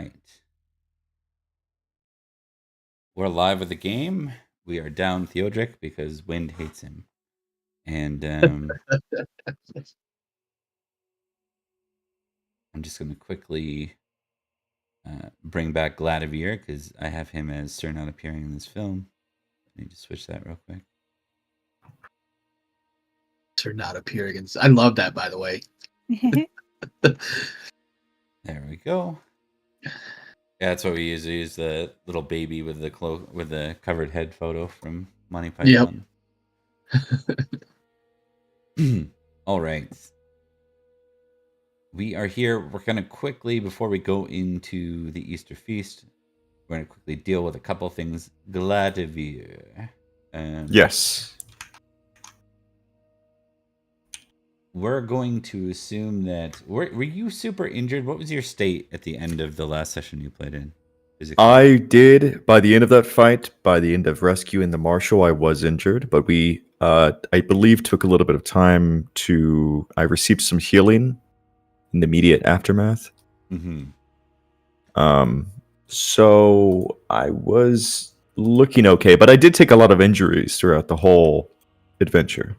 right. We're live with the game. We are down Theodric because Wind hates him. And I'm just going to quickly bring back Gladivere because I have him as Sir not appearing in this film. I need to switch that real quick. Sir not appearing. I love that, by the way. There we go. Yeah, that's what we use. We use the little baby with the covered head photo from Monty Python. Yep. All right. We are here. We're going to quickly, before we go into the Easter feast, we're going to quickly deal with a couple things. Gladivere. Yes. We're going to assume that... Were you super injured? What was your state at the end of the last session you played in? Physically? I did, by the end of that fight, by the end of rescuing the Marshal, I was injured, but we, I believe, took a little bit of time to... I received some healing in the immediate aftermath. Mm-hmm. So I was looking okay, but I did take a lot of injuries throughout the whole adventure.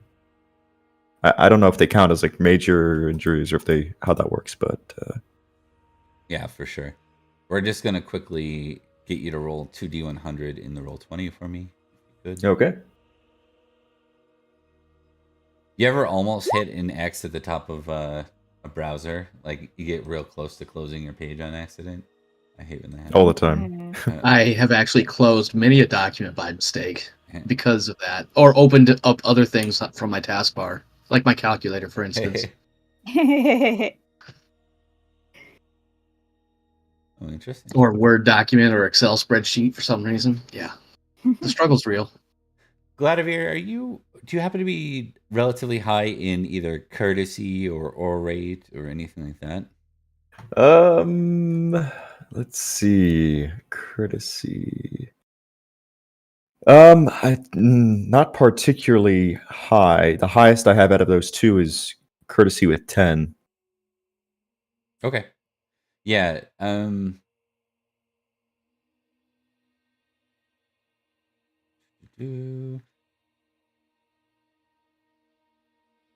I don't know if they count as like major injuries or if how that works, but yeah, for sure. We're just gonna quickly get you to roll 2d100 in the roll 20 for me. Good. Okay. You ever almost hit an X at the top of a browser? Like you get real close to closing your page on accident? I hate when that happens. All the time. I have actually closed many a document by mistake because of that, or opened up other things from my taskbar, like my calculator, for instance. Oh, interesting. Or Word document or Excel spreadsheet for some reason. Yeah, the struggle's real. Gladivere, do you happen to be relatively high in either courtesy or orate or anything like that? Let's see. Courtesy. Not particularly high. The highest I have out of those two is courtesy with 10. Okay. Yeah. I'm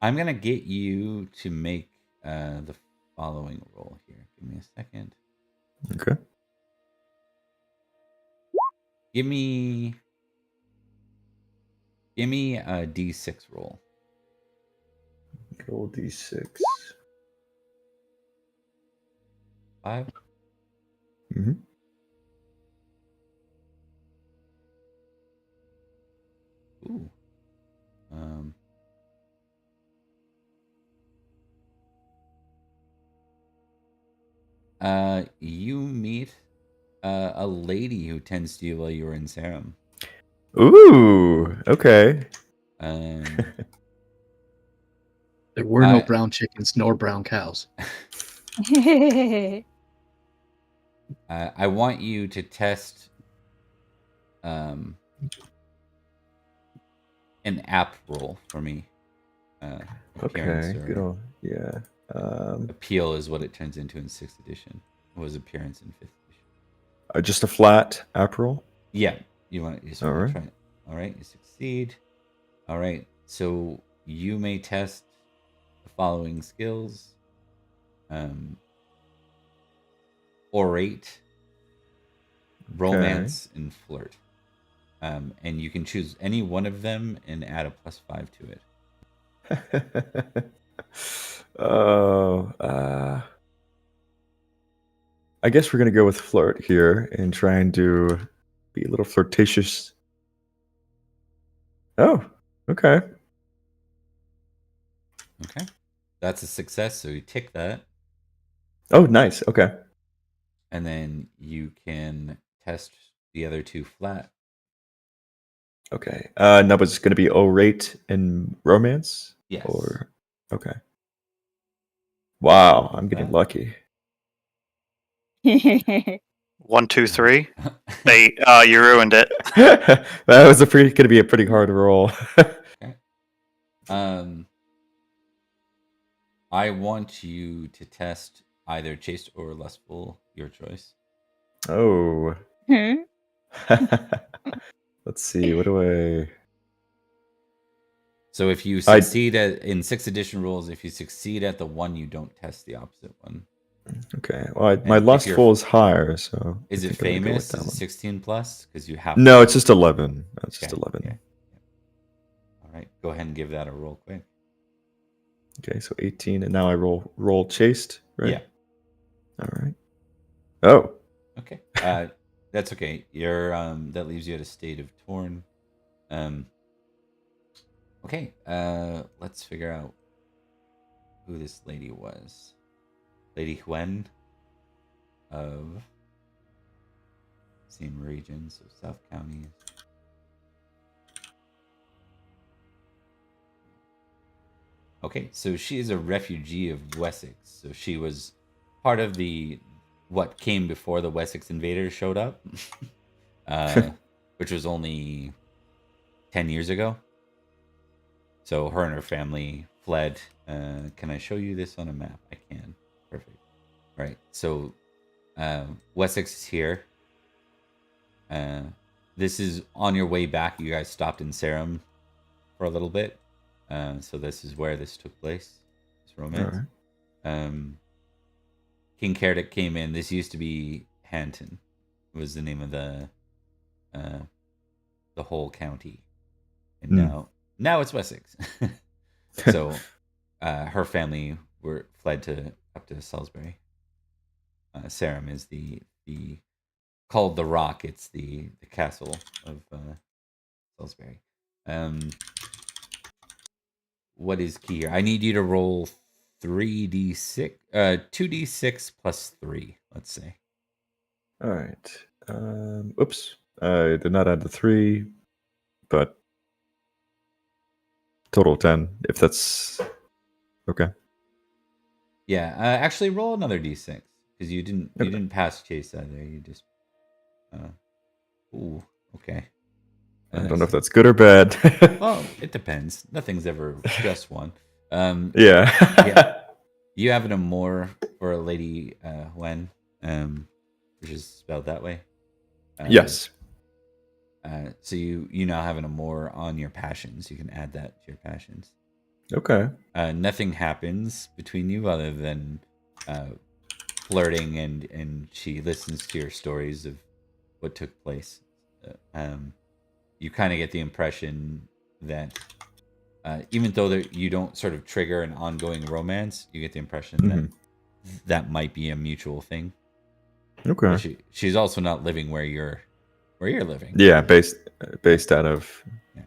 gonna get you to make the following roll here. Give me a second. Okay. Give me a D6 roll. Roll D6. 5. Mm-hmm. Ooh. You meet a lady who tends to you while you were in Sarum. Ooh, okay. There were no brown chickens nor brown cows. I want you to test an app roll for me. Okay, good old, yeah. Appeal is what it turns into in 6th edition. It was appearance in 5th edition. Just a flat app roll? Yeah. You want to All right. try it. All right, you succeed. All right, so you may test the following skills. Orate, romance, and flirt. And you can choose any one of them and add a +5 to it. I guess we're gonna go with flirt here and try and be a little flirtatious. Oh, okay. Okay, that's a success. So you tick that. Oh, nice. Okay. And then you can test the other 2 flat. Okay. Now it's going to be orate and romance? Yes. Or okay. Wow, I'm getting lucky. 1, 2, 3. You ruined it. That was going to be a pretty hard roll. Okay. I want you to test either chaste or lustful, your choice. Oh. Hmm? Let's see. What do I? So if you I- succeed in 6th edition rules, if you succeed at the one, you don't test the opposite one. Okay. Well, my And if lust you're- full is higher, so Is I it think I'm gonna go with famous? that Is it one. 16 plus? Because you have. No, it's just 11. It's just Okay, 11. okay. All right, go ahead and give that a roll quick. Okay, so 18, and now I roll chased, right? Yeah. All right. Oh. Okay. That's okay. You're that leaves you at a state of torn. Okay. Let's figure out who this lady was. Lady Huen of same region, so South County. Okay, so she is a refugee of Wessex. So she was part of what came before the Wessex invaders showed up, which was only 10 years ago. So her and her family fled. Can I show you this on a map? I can. Perfect. Right. So Wessex is here. This is on your way back. You guys stopped in Sarum for a little bit. So this is where this took place. This romance. All right. King Cerdic came in. This used to be Hanton. Was the name of the whole county, and now it's Wessex. So her family fled up to Salisbury. Sarum is the called the Rock. It's the castle of Salisbury. What is key here? I need you to roll 3d6, 2d6 plus 3. Let's say. All right. Oops. I did not add the 3, but total 10, if that's okay. Yeah. Actually, roll another d6 because you didn't pass chase either. You just. Ooh. Okay. I don't know if that's good or bad. Well, it depends. Nothing's ever just one. Yeah. Yeah. You have an amour for a lady Wen, which is spelled that way. Yes. So you now have an amour on your passions. You can add that to your passions. Okay. Nothing happens between you other than flirting, and she listens to your stories of what took place. You kind of get the impression that even though you don't sort of trigger an ongoing romance, you get the impression that might be a mutual thing. Okay. But she's also not living where you're living. Yeah, based out of. Yeah.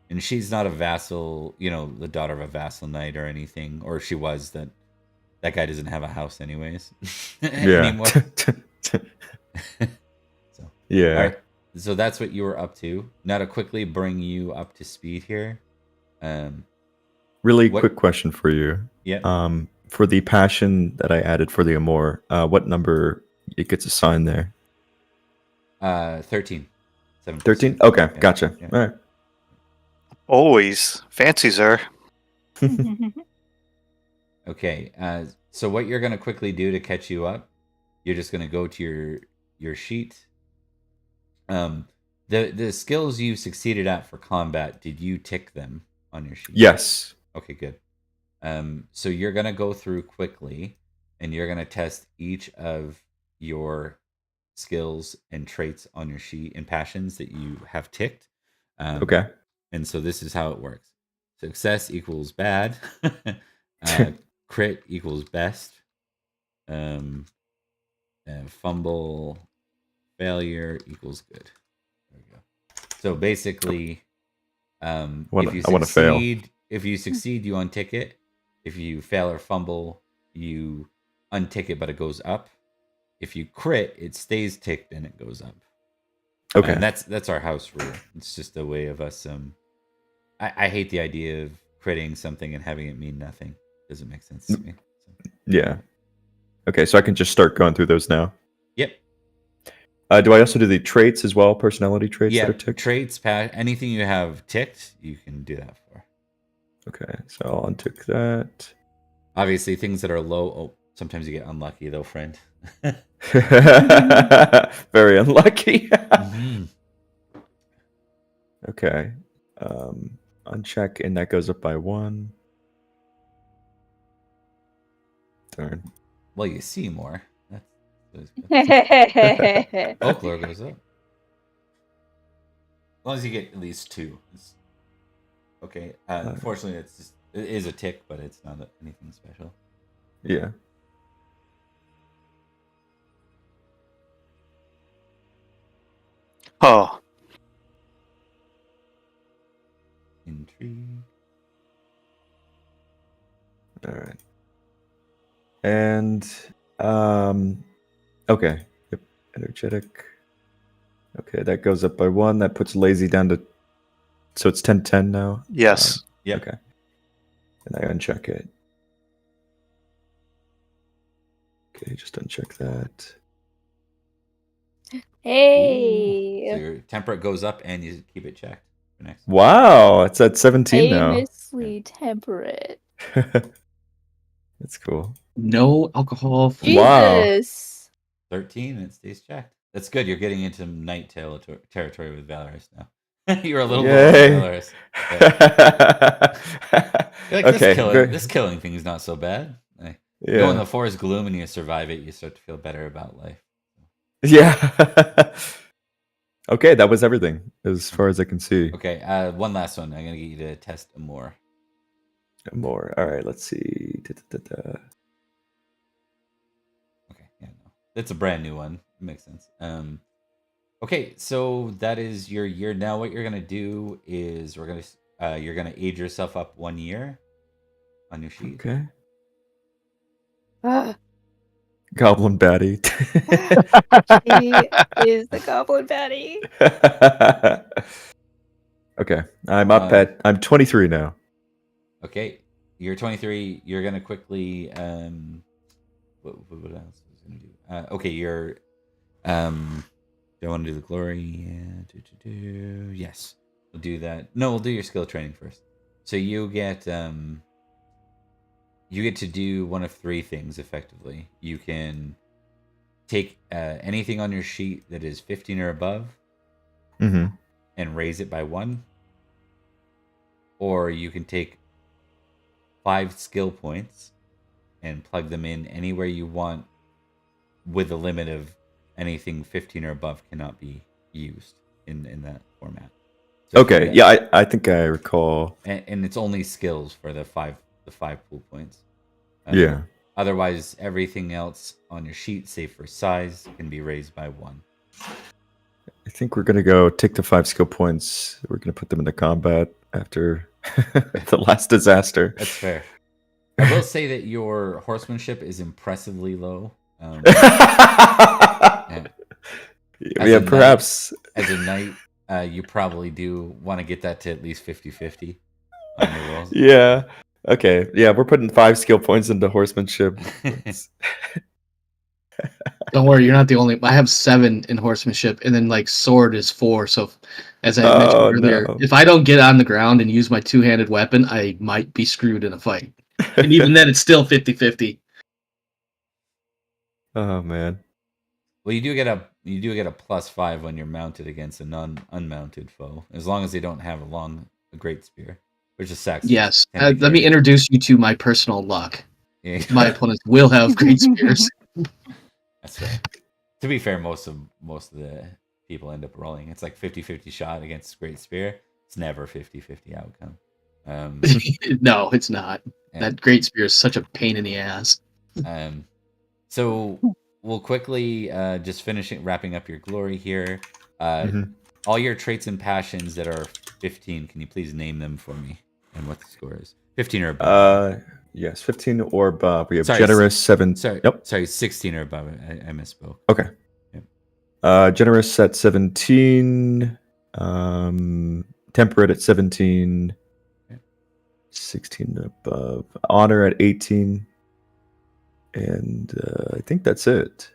And she's not a vassal, the daughter of a vassal knight or anything, or she was. That guy doesn't have a house anyways. Anymore. So Yeah. all right. So that's what you were up to. Now to quickly bring you up to speed here. Really quick question for you. Yeah. For the passion that I added for the amour, what number it gets assigned there? 13. 13? Okay, Yeah, gotcha. yeah. All right. Always fancies her. Okay. So what you're gonna quickly do to catch you up, you're just gonna go to your sheet. The skills you succeeded at for combat, did you tick them on your sheet? Yes. Okay, good. So you're gonna go through quickly, and you're gonna test each of your skills and traits on your sheet and passions that you have ticked. Okay. And so this is how it works: success equals bad, crit equals best, fumble, failure equals good. There we go. So basically, if you I wanna fail. succeed, you untick it. If you fail or fumble, you untick it, but it goes up. If you crit, it stays ticked and it goes up. Okay. And that's our house rule. It's just a way of us. I hate the idea of critting something and having it mean nothing. Doesn't make sense to me. So. Yeah. Okay, so I can just start going through those now. Yep. Do I also do the traits as well? Personality traits Yeah. that are ticked? Traits, anything you have ticked, you can do that for. Okay, so I'll untick that. Obviously, things that are low. Oh, sometimes you get unlucky though, friend. Very unlucky. Mhm. Okay. Uncheck, and that goes up by 1. Darn. Well, you see more. That's good. Folklore goes up. As long as you get at least 2. Okay. Unfortunately, it is a tick, but it's not anything special. Yeah. Oh, Intrigue. All right. And okay. Yep. Energetic. Okay, that goes up by 1. That puts lazy down to, so it's 10-10 now. yes. Yep. Okay. And I uncheck it. Okay, just uncheck that. Hey, So your temperate goes up, and you keep it checked for next. Wow, it's at 17 now. famously temperate. That's cool. No alcohol. Wow. Jesus. 13, and it stays checked. That's good. You're getting into night territory with Valorous now. You're a little lower Yay. than Valorous. Yeah. You're like, Okay. this killing thing is not so bad. Like, Yeah. go in the forest gloom and you survive it, you start to feel better about life. Yeah. Okay, that was everything as far as I can see. Okay, one last one. I'm gonna get you to test more. More. All right, let's see. Okay, yeah, no, it's a brand new one. It makes sense. Okay, so that is your year. Now, what you're gonna do is you're gonna age yourself up 1 year on your sheet. Okay. Ah, Goblin Batty. he is the goblin baddie. Okay, I'm 23 now. Okay, you're 23. You're gonna quickly what else was gonna do? Okay, you're do I want to do the glory? Yeah. Yes, we'll do that. No, we'll do your skill training first. So you get to do one of 3 things effectively. You can take anything on your sheet that is 15 or above Mm-hmm. and raise it by 1, or you can take 5 skill points and plug them in anywhere you want, with a limit of anything 15 or above cannot be used in that format. So Okay, yeah, I think I recall. and it's only skills for the 5 pool points. Yeah. Otherwise, everything else on your sheet, save for size, can be raised by 1. I think we're gonna go take the 5 skill points. We're gonna put them into combat after the last disaster. That's fair. I will say that your horsemanship is impressively low. Yeah, perhaps. As a knight, you probably do want to get that to at least 50-50 on your rolls. Yeah. Okay. Yeah, we're putting 5 skill points into horsemanship. Don't worry, you're not the only. I have 7 in horsemanship, and then like sword is 4. So, as I mentioned earlier, no. if I don't get on the ground and use my 2-handed weapon, I might be screwed in a fight. And even then, it's still 50-50. Oh man. Well, you do get a +5 when you're mounted against an unmounted foe, as long as they don't have a great spear, which is Saxons. Yes. tend to Let me carry. introduce you to my personal luck. Yeah. My opponents will have great spears. That's fair. To be fair, most of the people end up rolling. It's like 50-50 shot against great spear. It's never 50-50 outcome. No, it's not. Yeah. That great spear is such a pain in the ass. So we'll quickly just wrapping up your glory here. Mhm. All your traits and passions that are 15, can you please name them for me and what the score is? 15 or above. Yes, 15 or above. We have Sorry, generous 7. Sorry, Yep. sorry, 16 or above. I misspoke. Okay. Yep. Generous at 17. Temperate at 17. Okay. 16 above. Honor at 18. And I think that's it.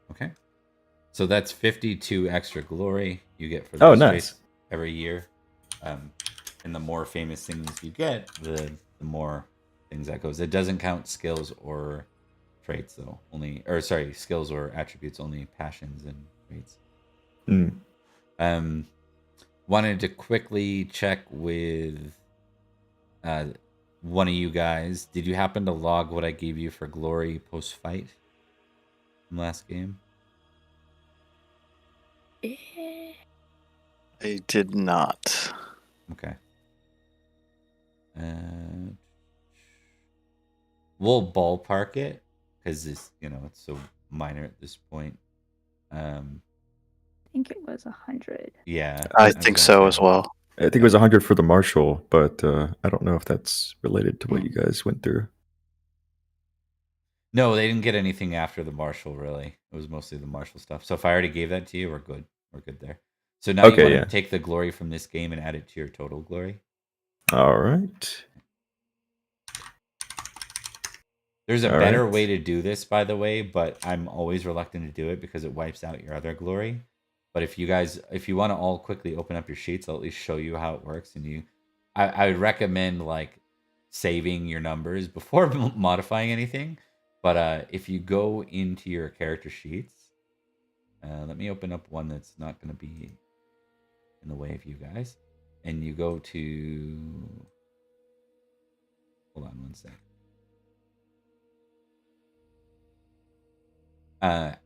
Okay. So that's 52 extra glory you get for those nice. traits every year. And the more famous things you get, the more things that goes. It doesn't count skills or traits though. Skills or attributes, only passions and traits. Mm. Wanted to quickly check with one of you guys. Did you happen to log what I gave you for glory post fight from last game? I did not. Okay. We'll ballpark it because it's so minor at this point. I think it was 100. Yeah, I think so as well. I think it was 100 for the marshal, but I don't know if that's related to what you guys went through. No, they didn't get anything after the marshal. Really, it was mostly the marshal stuff. So if I already gave that to you, we're good. We're good there. So now you Okay, want yeah. to take the glory from this game and add it to your total glory. All right. There's a All better right. way to do this, by the way, but I'm always reluctant to do it because it wipes out your other glory. But if you want to all quickly open up your sheets, I'll at least show you how it works. And I would recommend like saving your numbers before modifying anything. But if you go into your character sheets, let me open up one that's not going to be in the way of you guys. And you go to, hold on one sec.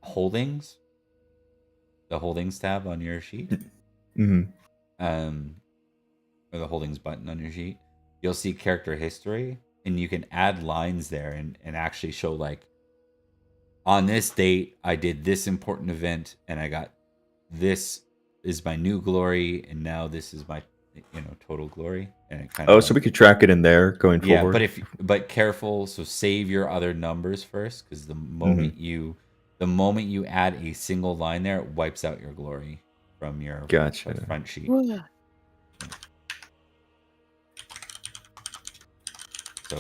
Holdings, the holdings tab on your sheet, Mm-hmm. Or the holdings button on your sheet, you'll see character history, and you can add lines there and actually show like, on this date I did this important event and I got this is my new glory, and now this is my total glory, and it kind of So we could track it in there going yeah, forward. but careful. So save your other numbers first, because the moment you add a single line there, it wipes out your glory from your Gotcha. front sheet. So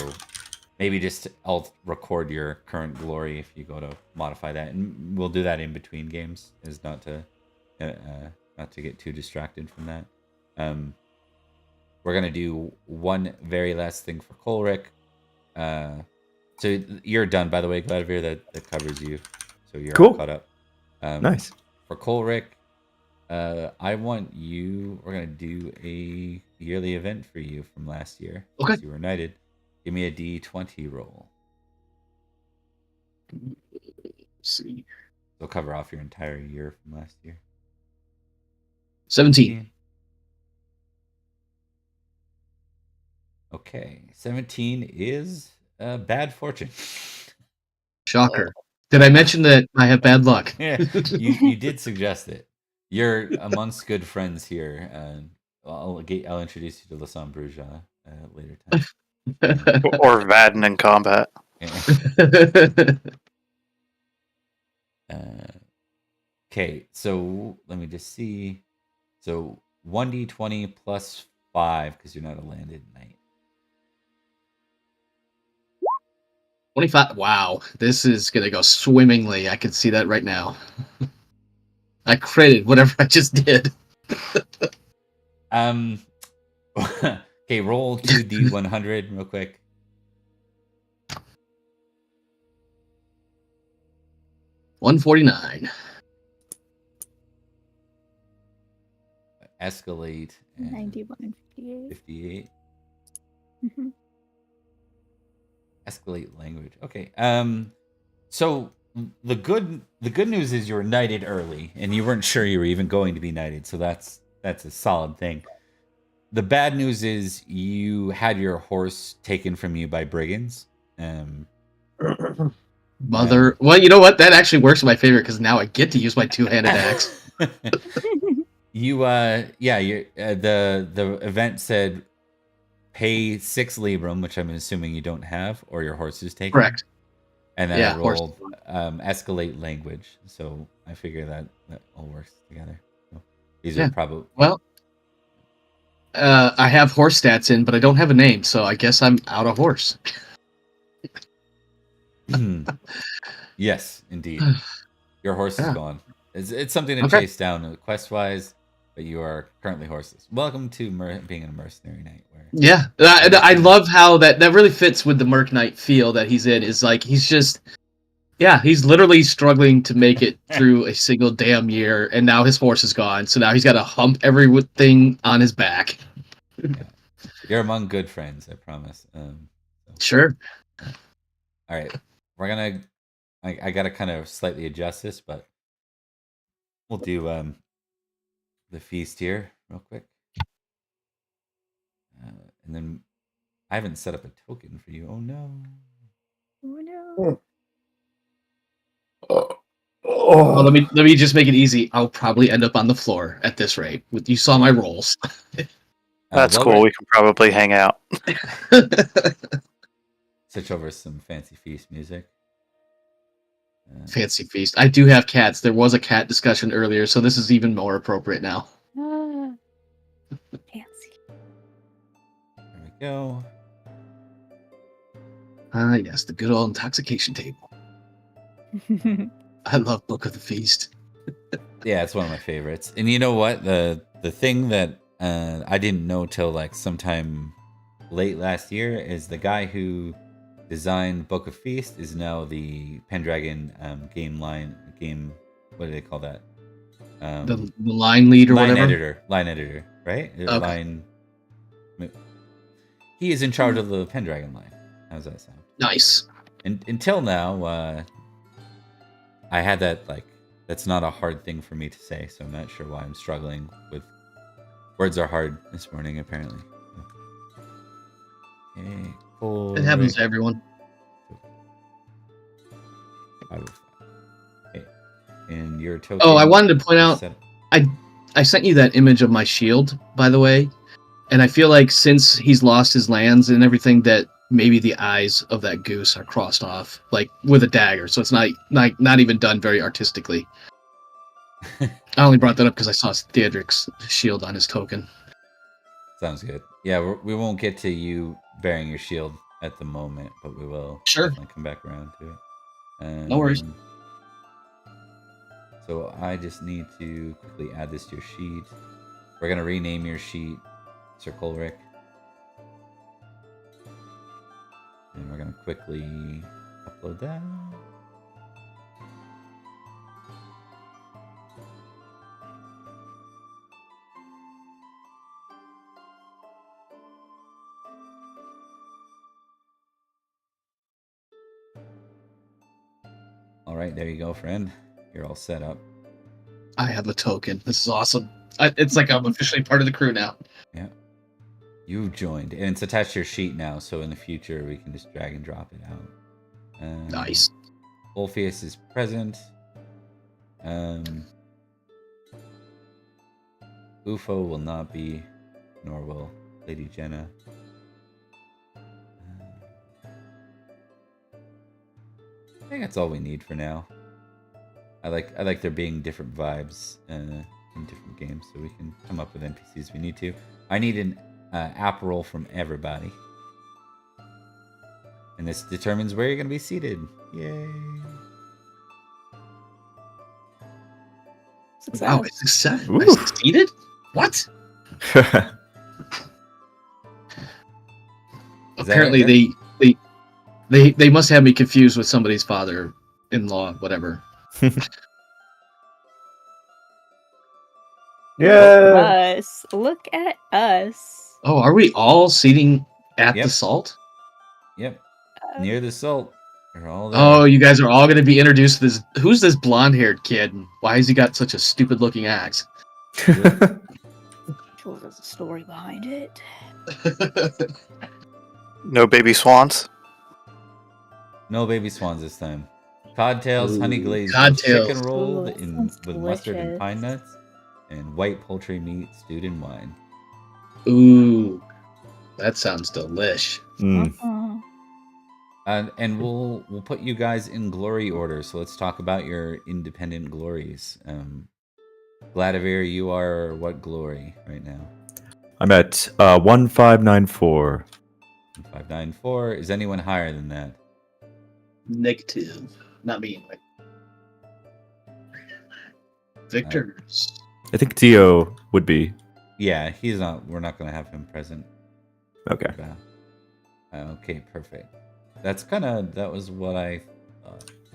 maybe just I'll record your current glory if you go to modify that, and we'll do that in between games, is not to get too distracted from that. We're gonna do one very last thing for Colric. So you're done, by the way, Gladivir. That covers you, so you're all Cool. caught up. Nice. For Colric, I want you. We're gonna do a yearly event for you from last year. Okay. Since you were knighted. Give me a D20 roll. Let's see. They'll cover off your entire year from last year. 17. Okay, 17 is bad fortune. Shocker. Did I mention that I have bad luck? Yeah, you did suggest it. You're amongst good friends here. I'll introduce you to Lassam Bruja later time. Or Vadden in combat. Okay, so let me just see. So 1d20 plus 5 because you're not a landed knight. 25. Wow, this is gonna go swimmingly. I can see that right now. I critted whatever I just did. Okay, roll 2d100 real quick. $149. Escalate. 91 and 58. 58. Mhm. Escalate language. Okay. So the good news is you were knighted early, and you weren't sure you were even going to be knighted. So that's a solid thing. The bad news is you had your horse taken from you by brigands. Mother. Well, you know what? That actually works in my favor because now I get to use my two-handed axe. The event said pay 6 librum, which I'm assuming you don't have, or your horse is taken. Correct. And then Yeah, I horse. rolled escalate language, so I figure that all works together. So these Yeah. are probably Well, I have horse stats in, but I don't have a name, so I guess I'm out of horse. yes, indeed. Your horse is Yeah. gone. It's something to Okay. chase down quest-wise, but you are currently horseless. Welcome to being a mercenary knight. Where Yeah, I love how that really fits with the Merc Knight feel that he's in. Is like he's just Yeah, he's literally struggling to make it through a single damn year, and now his horse is gone. So now he's got to hump everything on his back. You're among good friends, I promise. Sure. All right, we're gonna. I gotta kind of slightly adjust this, but we'll do the feast here real quick, and then I haven't set up a token for you. Oh no. Oh no. Well, let me just make it easy. I'll probably end up on the floor at this rate. You saw my rolls. That's While cool. we're- We can probably hang out. Switch over some fancy feast music. Fancy feast. I do have cats. There was a cat discussion earlier, so this is even more appropriate now. Ah. Fancy. There we go. Ah, yes, the good old intoxication table. I love Book of the Feast. Yeah, it's one of my favorites. And you know what? The thing that I didn't know till like sometime late last year is the guy who designed Book of Feast is now the Pendragon game. What do they call that? The line lead or whatever. Line editor, right? Okay. Line. He is in charge of the Pendragon line. How does that sound? Nice. And until now, I had that like. That's not a hard thing for me to say, so I'm not sure why I'm struggling with. Words are hard this morning, apparently. Okay, cool. It happens to everyone. Okay. And your token. Oh, I wanted to point is out, set- I sent you that image of my shield, by the way, and I feel like since he's lost his lands and everything, that maybe the eyes of that goose are crossed off, like with a dagger. So it's not even done very artistically. I only brought that up because I saw Theodric's shield on his token. Sounds good. Yeah, we won't get to you bearing your shield at the moment, but we will Sure. definitely come back around to it. No worries. So I just need to quickly add this to your sheet. We're gonna rename your sheet Sir Colric. And we're gonna quickly upload that. All right, there you go, friend. You're all set up. I have a token. This is awesome. It's like I'm officially part of the crew now. Yeah. You've joined. And it's attached to your sheet now, so in the future we can just drag and drop it out. Nice. Orpheus is present. UFO will not be, nor will Lady Jenna. I think that's all we need for now. I like there being different vibes in different games, so we can come up with NPCs if we need to. I need an app roll from everybody, and this determines where you're going to be seated. Yay! Success. Wow, it's success. I Ooh. succeeded? What? Is that Apparently right they must have me confused with somebody's father-in-law, whatever. Yeah. Us. Look at us. Oh, are we all seating at Yep. the salt? Yep, near the salt. We're all there. Oh, you guys are all going to be introduced to this. Who's this blonde-haired kid? Why has he got such a stupid-looking axe? Sure, there's a story behind it. No baby swans. No baby swans this time. Codtails, Ooh, honey glazed codtails. chicken rolled Ooh, that sounds with mustard and delicious. pine nuts, and white poultry meat stewed in wine. Ooh, that sounds delish. Mm. Uh-uh. And we'll put you guys in glory order. So let's talk about your independent glories. Gladivir, you are what glory right now? I'm at 1594. 594. Is anyone higher than that? Negative. Not me, anyway. Victors. I think Dio would be. Yeah, he's not. We're not going to have him present. Okay. Okay, perfect. That was what I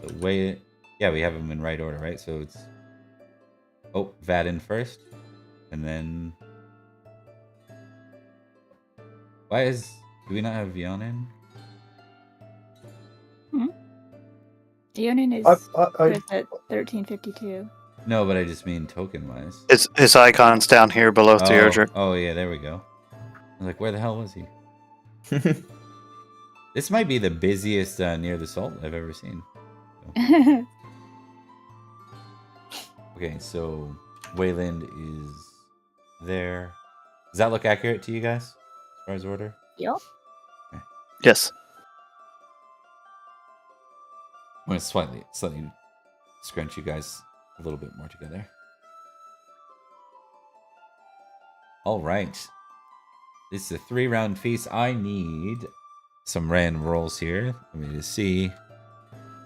the way, yeah, we have them in right order, right? So it's Vadin first, and then do we not have Yonin? Dionin is I at 1352. No, but I just mean token wise. His icon's down here below Theodric. Oh yeah, there we go. I was like, where the hell was he? This might be the busiest near the salt I've ever seen. So. Okay, so Wayland is there. Does that look accurate to you guys as far as order? Yep. Yes. I'm going to slightly scrunch you guys a little bit more together. All right. This is a 3-round feast. I need some random rolls here. Let me just see.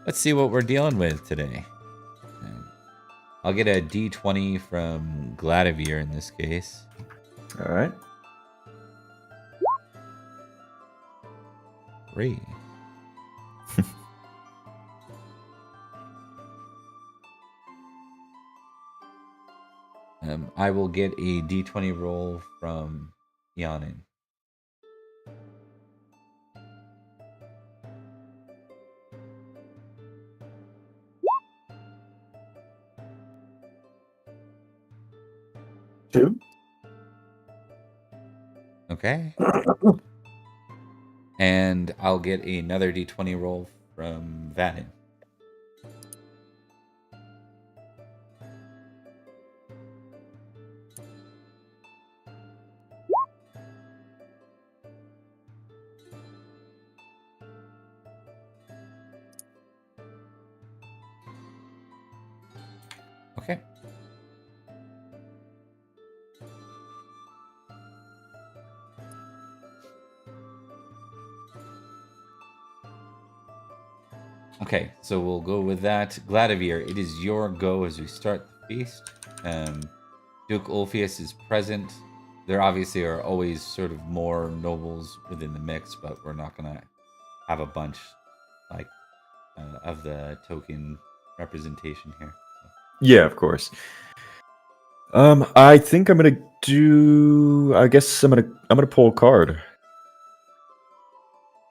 Let's see what we're dealing with today. I'll get a D20 from Gladivir in this case. All right. 3. I will get a D20 roll from Yanin. Two. Okay. And I'll get another D20 roll from Vadin. Okay. Okay, so we'll go with that. Gladivir, it is your go as we start the feast. Duke Ulfius is present. There obviously are always sort of more nobles within the mix, but we're not going to have a bunch like of the token representation here. So. Yeah, of course. I think I'm gonna do. I guess I'm gonna pull a card.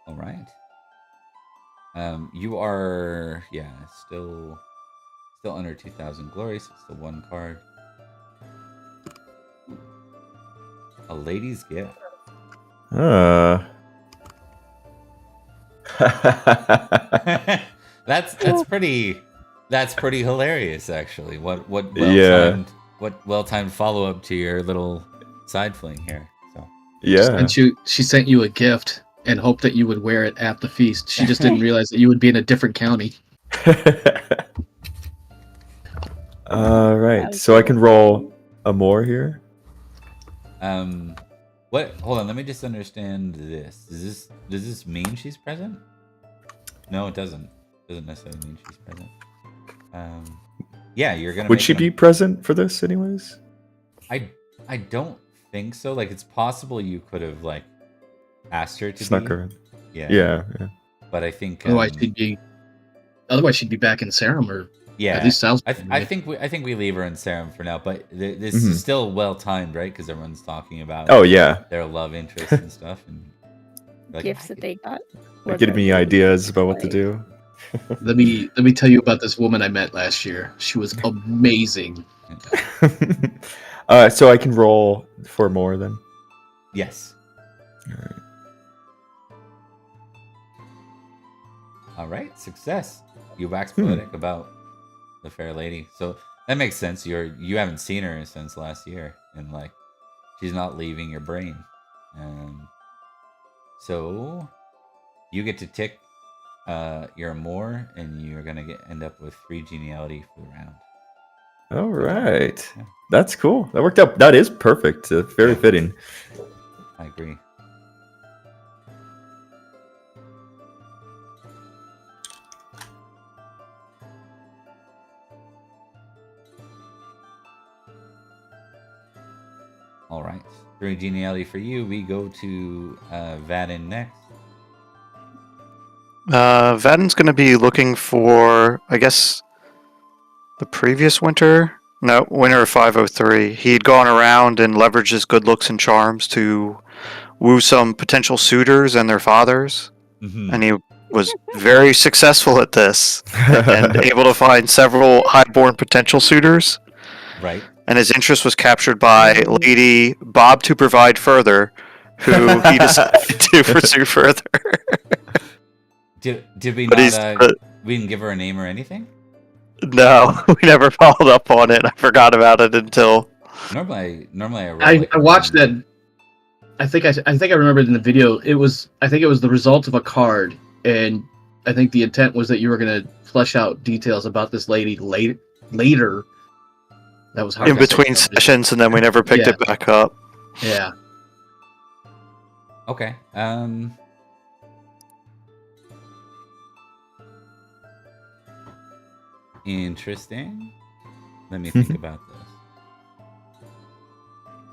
All right. You are still under 2,000 glory, so it's the one card. A lady's gift. That's pretty hilarious actually. What well-timed follow-up to your little side fling here. So Yeah. She sent you a gift and hoped that you would wear it at the feast. She just didn't realize that you would be in a different county. All right, so I can roll a more here. What? Hold on, let me just understand this. Does this mean she's present? No, it doesn't. Doesn't necessarily mean she's present. Yeah, you're gonna. Would she be present for this, anyways? I don't think so. Like, it's possible you could have like asked her to snuck be. her in. Yeah. Yeah. But I think otherwise she'd be back in Sarum, or yeah. At least sounds. I think we leave her in Sarum for now. But this is still well timed, right? Because everyone's talking about their love interests and stuff and like, Gifts that they got. Giving me ideas about what to do. Let me tell you about this woman I met last year. She was amazing. So I can roll for more then. Yes. All right. All right, success. You wax poetic about the fair lady, so that makes sense. You haven't seen her since last year, and like she's not leaving your brain. So you get to tick your more, and you're gonna end up with 3 geniality for the round. All right, Yeah. That's cool. That worked out. That is perfect. Very fitting. I agree. All right, 3 geniality for you. We go to Vadin next. Vadden's going to be looking for, I guess, the previous winter. No, winter of 503. He'd gone around and leveraged his good looks and charms to woo some potential suitors and their fathers, Mhm. and he was very successful at this and able to find several highborn potential suitors. Right. And his interest was captured by Lady Bob to provide further, who he decided to pursue further. Did we But he's not? We didn't give her a name or anything. no, we never followed up on it. I forgot about it until Normally I roll I like a watched one. that. I think I remembered in the video. I think it was the result of a card, and I think the intent was that you were going to flesh out details about this lady later. That was hard in to say, between probably. sessions, and then we never picked Yeah. it back up. Yeah. Okay. Interesting. Let me think about this.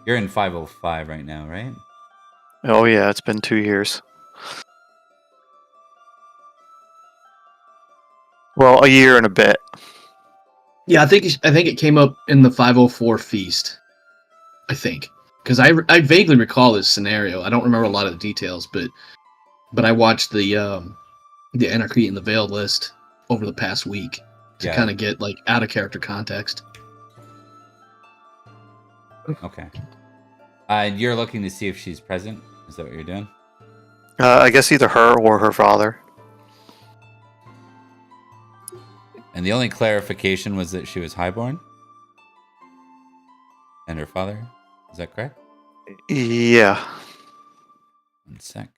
You're in 505 right now, right? Oh yeah, it's been 2 years. Well, a year and a bit. Yeah, I think it came up in the 504 feast. I think because I vaguely recall this scenario. I don't remember a lot of the details, but I watched the Anarchy and the Vale list over the past week to Yeah. kind of get like out of character context. Okay. You're looking to see if she's present. Is that what you're doing? I guess either her or her father. And the only clarification was that she was highborn? And her father? Is that correct? Yeah. 1 sec.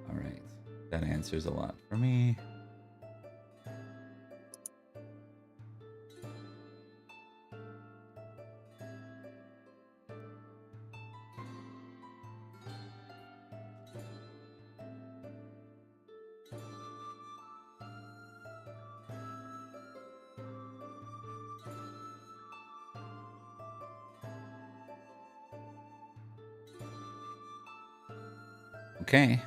All right. That answers a lot for me. Okay.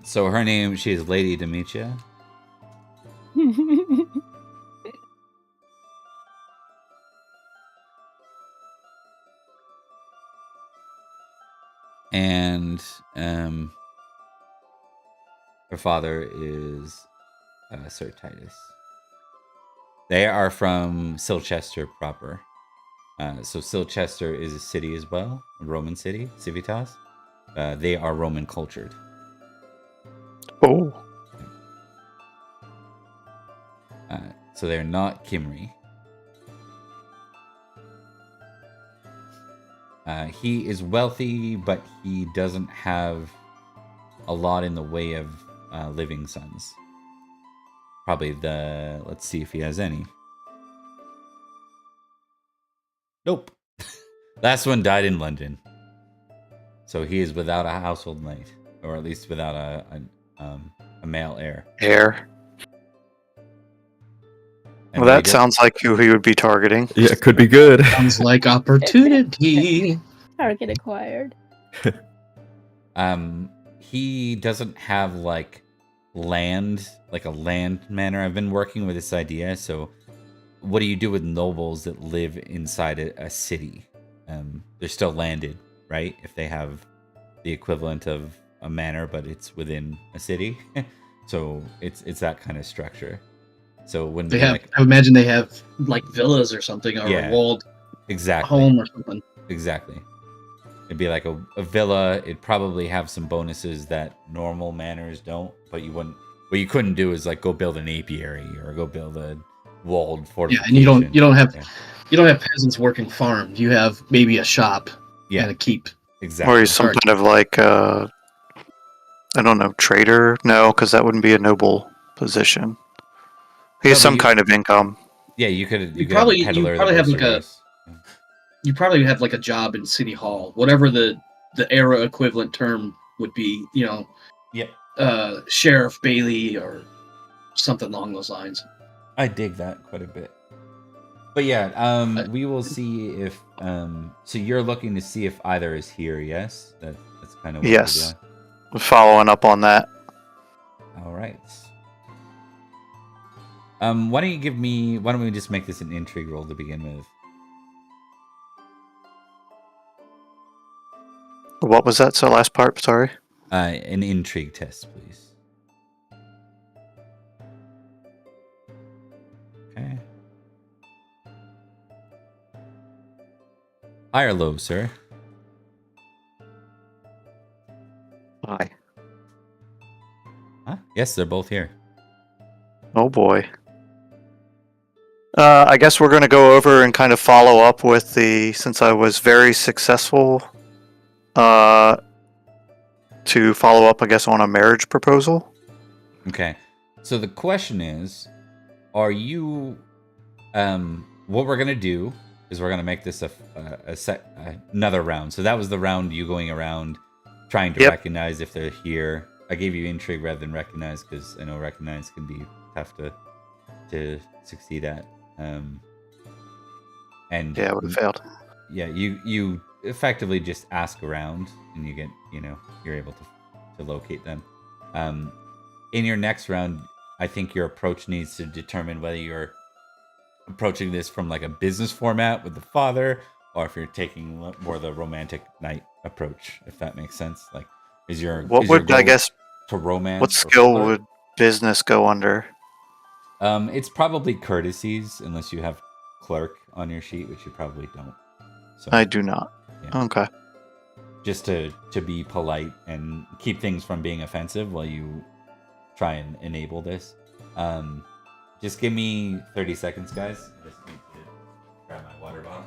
So her name, she is Lady Demetria. And her father is Sir Titus. They are from Silchester proper. So Silchester is a city as well, a Roman city, Civitas. They are Roman cultured. Oh. So they're not Kimri. He is wealthy, but he doesn't have a lot in the way of living sons. Probably let's see if he has any. Nope. Last one died in London. So he is without a household knight, or at least without a male heir. Heir. And Well, he that does- sounds like who he would be targeting. Yeah, it could be good. Sounds like opportunity. Target acquired. He doesn't have like land, like a land manor. I've been working with this idea. So what do you do with nobles that live inside a city? They're still landed, right? If they have the equivalent of a manor, but it's within a city. So it's that kind of structure. So when They have, I imagine they have like villas or something, or Yeah. a walled exactly home or something. Exactly. It'd be like a villa. It'd probably have some bonuses that normal manors don't, but you wouldn't. What you couldn't do is like go build an apiary or go build a walled Yeah, fortification. and you don't have Yeah. you don't have peasants working farms. You have maybe a shop Yeah, and a keep. exactly. Or he's some kind of like, I don't know, trader? No, because that wouldn't be a noble position. He has No, but some you- kind of income. Yeah, you could You probably have peddler have like a sorcerers. you probably have like a job in City Hall, whatever the era equivalent term would be. You know, Yep. Sheriff Bailey or something along those lines. I dig that quite a bit. But yeah, we will see if so you're looking to see if either is here, yes? That's kind of what Yes. we're doing. Following up on that. All right. Why don't we just make this an intrigue roll to begin with? What was that? So last part, sorry. An intrigue test, please. Okay. High or low, sir? Hi. Huh? Yes, they're both here. Oh boy. I guess we're going to go over and kind of follow up with since I was very successful, to follow up, I guess, on a marriage proposal. Okay. So the question is, are you, what we're going to do is we're going to make this another round. So that was the round you going around trying to recognize if they're here. I gave you intrigue rather than recognize because I know recognize can be tough to succeed at. And Yeah, I would have failed. Yeah, you effectively just ask around and you get, you're able to locate them. In your next round, I think your approach needs to determine whether you're approaching this from like a business format with the father or if you're taking more the romantic night approach, if that makes sense. Like, What would, I guess, to romance? what skill would business go under? It's probably courtesies, unless you have clerk on your sheet, which you probably don't. So I do not. Yeah. Okay. Just to be polite and keep things from being offensive while you try and enable this. Just give me 30 seconds, guys. I just need to grab my water bottle.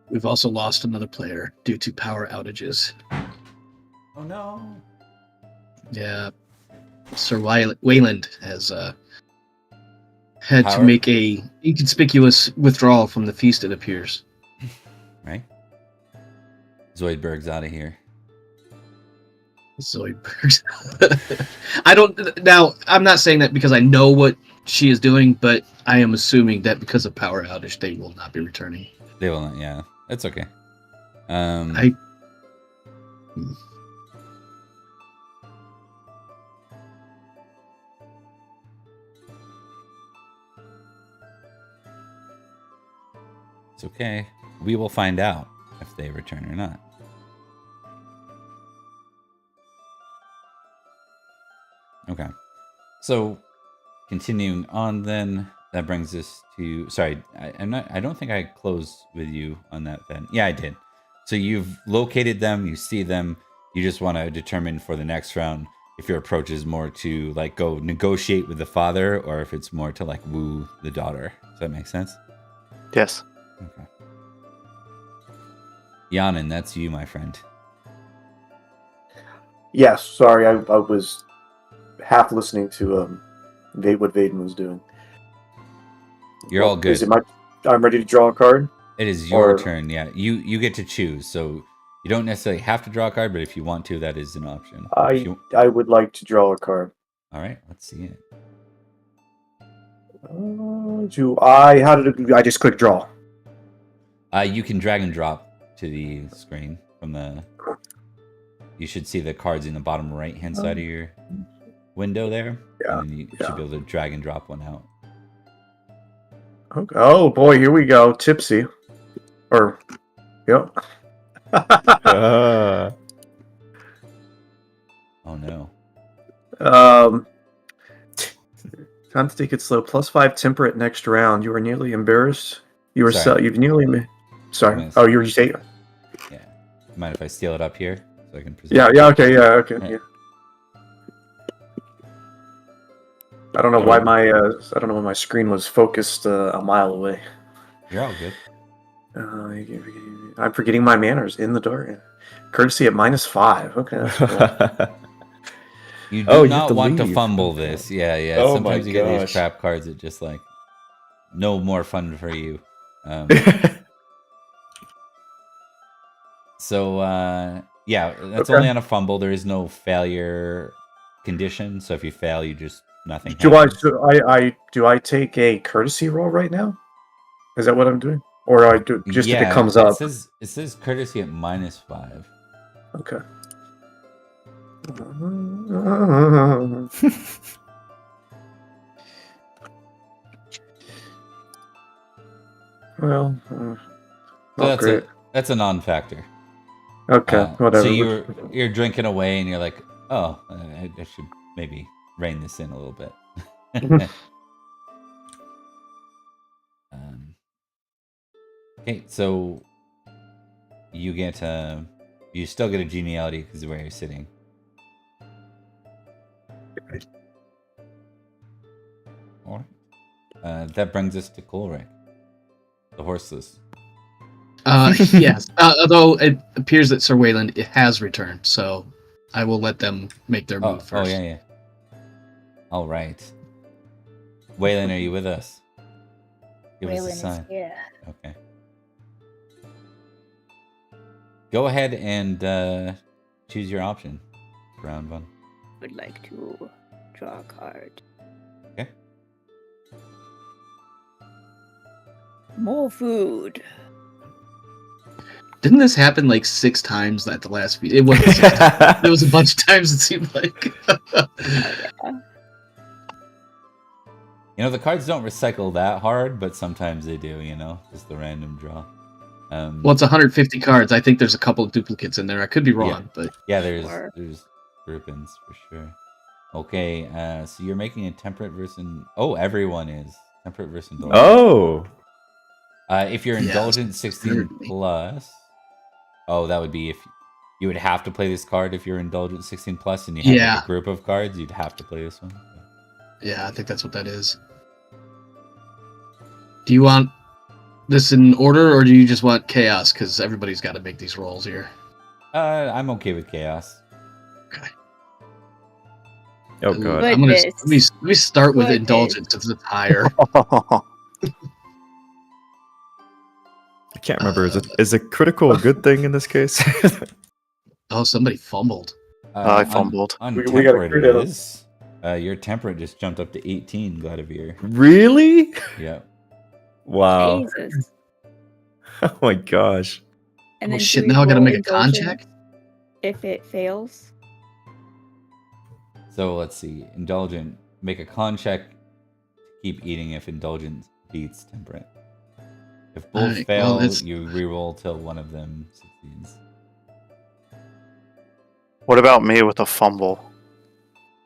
We've also lost another player due to power outages. Oh no! Yeah, Sir Wayland has had to Power? make a inconspicuous withdrawal from the feast. It appears. Right? Zoidberg's out of here. Zoidberg. I don't. Now, I'm not saying that because I know what she is doing, but I am assuming that because of power outage, they will not be returning. They will not. Yeah, that's okay. It's okay. We will find out if they return or not. Okay. So, continuing on then, that brings us to... Sorry, I don't think I closed with you on that then. Yeah, I did. So you've located them, you see them, you just want to determine for the next round if your approach is more to like go negotiate with the father or if it's more to like woo the daughter. Does that make sense? Yes. Okay. Yanin, that's you, my friend. Yes, sorry, I was half listening to what Vaden was doing. You're all good. Is it I'm ready to draw a card? It is your turn, yeah. You get to choose, so you don't necessarily have to draw a card, but if you want to, that is an option. I would like to draw a card. All right, let's see it. I just click draw? You can drag and drop to the screen from the... You should see the cards in the bottom right-hand side of your window there. Yeah. And then you should be able to drag and drop one out. Okay. Oh boy, here we go. Tipsy. Yep. Oh no. Time to take it slow. +5 temperate next round. You are nearly embarrassed. You've nearly. Sorry. Yes. Oh, you say. Yeah. Mind if I steal it up here so I can present? Yeah, okay, Yeah. yeah. I don't know why my screen was focused a mile away. You're all good. I'm forgetting my manners in the dark. Courtesy at -5. Okay, that's cool. You do Oh, you have not to want to leave. fumble Okay. this. Yeah. Oh my Sometimes you get these gosh. trap cards that just like no more fun for you. So yeah, that's Okay. only on a fumble. There is no failure condition. So if you fail, you just nothing Do happens. do I take a courtesy roll right now? Is that what I'm doing, or do I do just if it comes it up? says courtesy at -5. Okay. Well, So not great. that's a non-factor. Okay, whatever. So you're drinking away, and you're like, oh, I should maybe rein this in a little bit. Okay, so you get you still get a geniality because of where you're sitting. All right. That brings us to Colric, the horseless. Yes. Although it appears that Sir Wayland has returned, so I will let them make their move first. Yeah. All right. Waylon, are you with us? Give us a Waylon is sign. here. Okay. Go ahead and choose your option for round 1. Would like to draw a card. Okay. More food. Didn't this happen like 6 times at the last video? It wasn't 6 times. It was a bunch of times, it seemed like. You know, the cards don't recycle that hard, but sometimes they do, you know? Just the random draw. Well, it's 150 cards. I think there's a couple of duplicates in there. I could be wrong, but... Yeah, there's groupings for sure. Okay, so you're making a temperate versus... Oh, everyone is. Temperate versus indulgent. Oh. If you're indulgent 16 plus... Oh, that would be if... You would have to play this card if you're indulgent 16 plus and you have like a group of cards, you'd have to play this one. Yeah, I think that's what that is. Do you want this in order, or do you just want chaos? Because everybody's got to make these rolls here. I'm okay with chaos. Okay. Oh god. I'm gonna let me start with indulgence since it's higher. I can't remember. Is a critical a good thing in this case? Oh, somebody fumbled. I fumbled. On We got a temperate crit it out. is. Your temperate just jumped up to 18, Gladivir. Really? Yeah. Wow. Jesus. Oh my gosh. And Oh then shit! do we Now I gotta roll make a con indulgence check. if it fails. So let's see. Indulgent. Make a con check to keep eating if indulgent beats temperate. If both Alright, fail, well, you reroll till one of them succeeds. What about me with a fumble?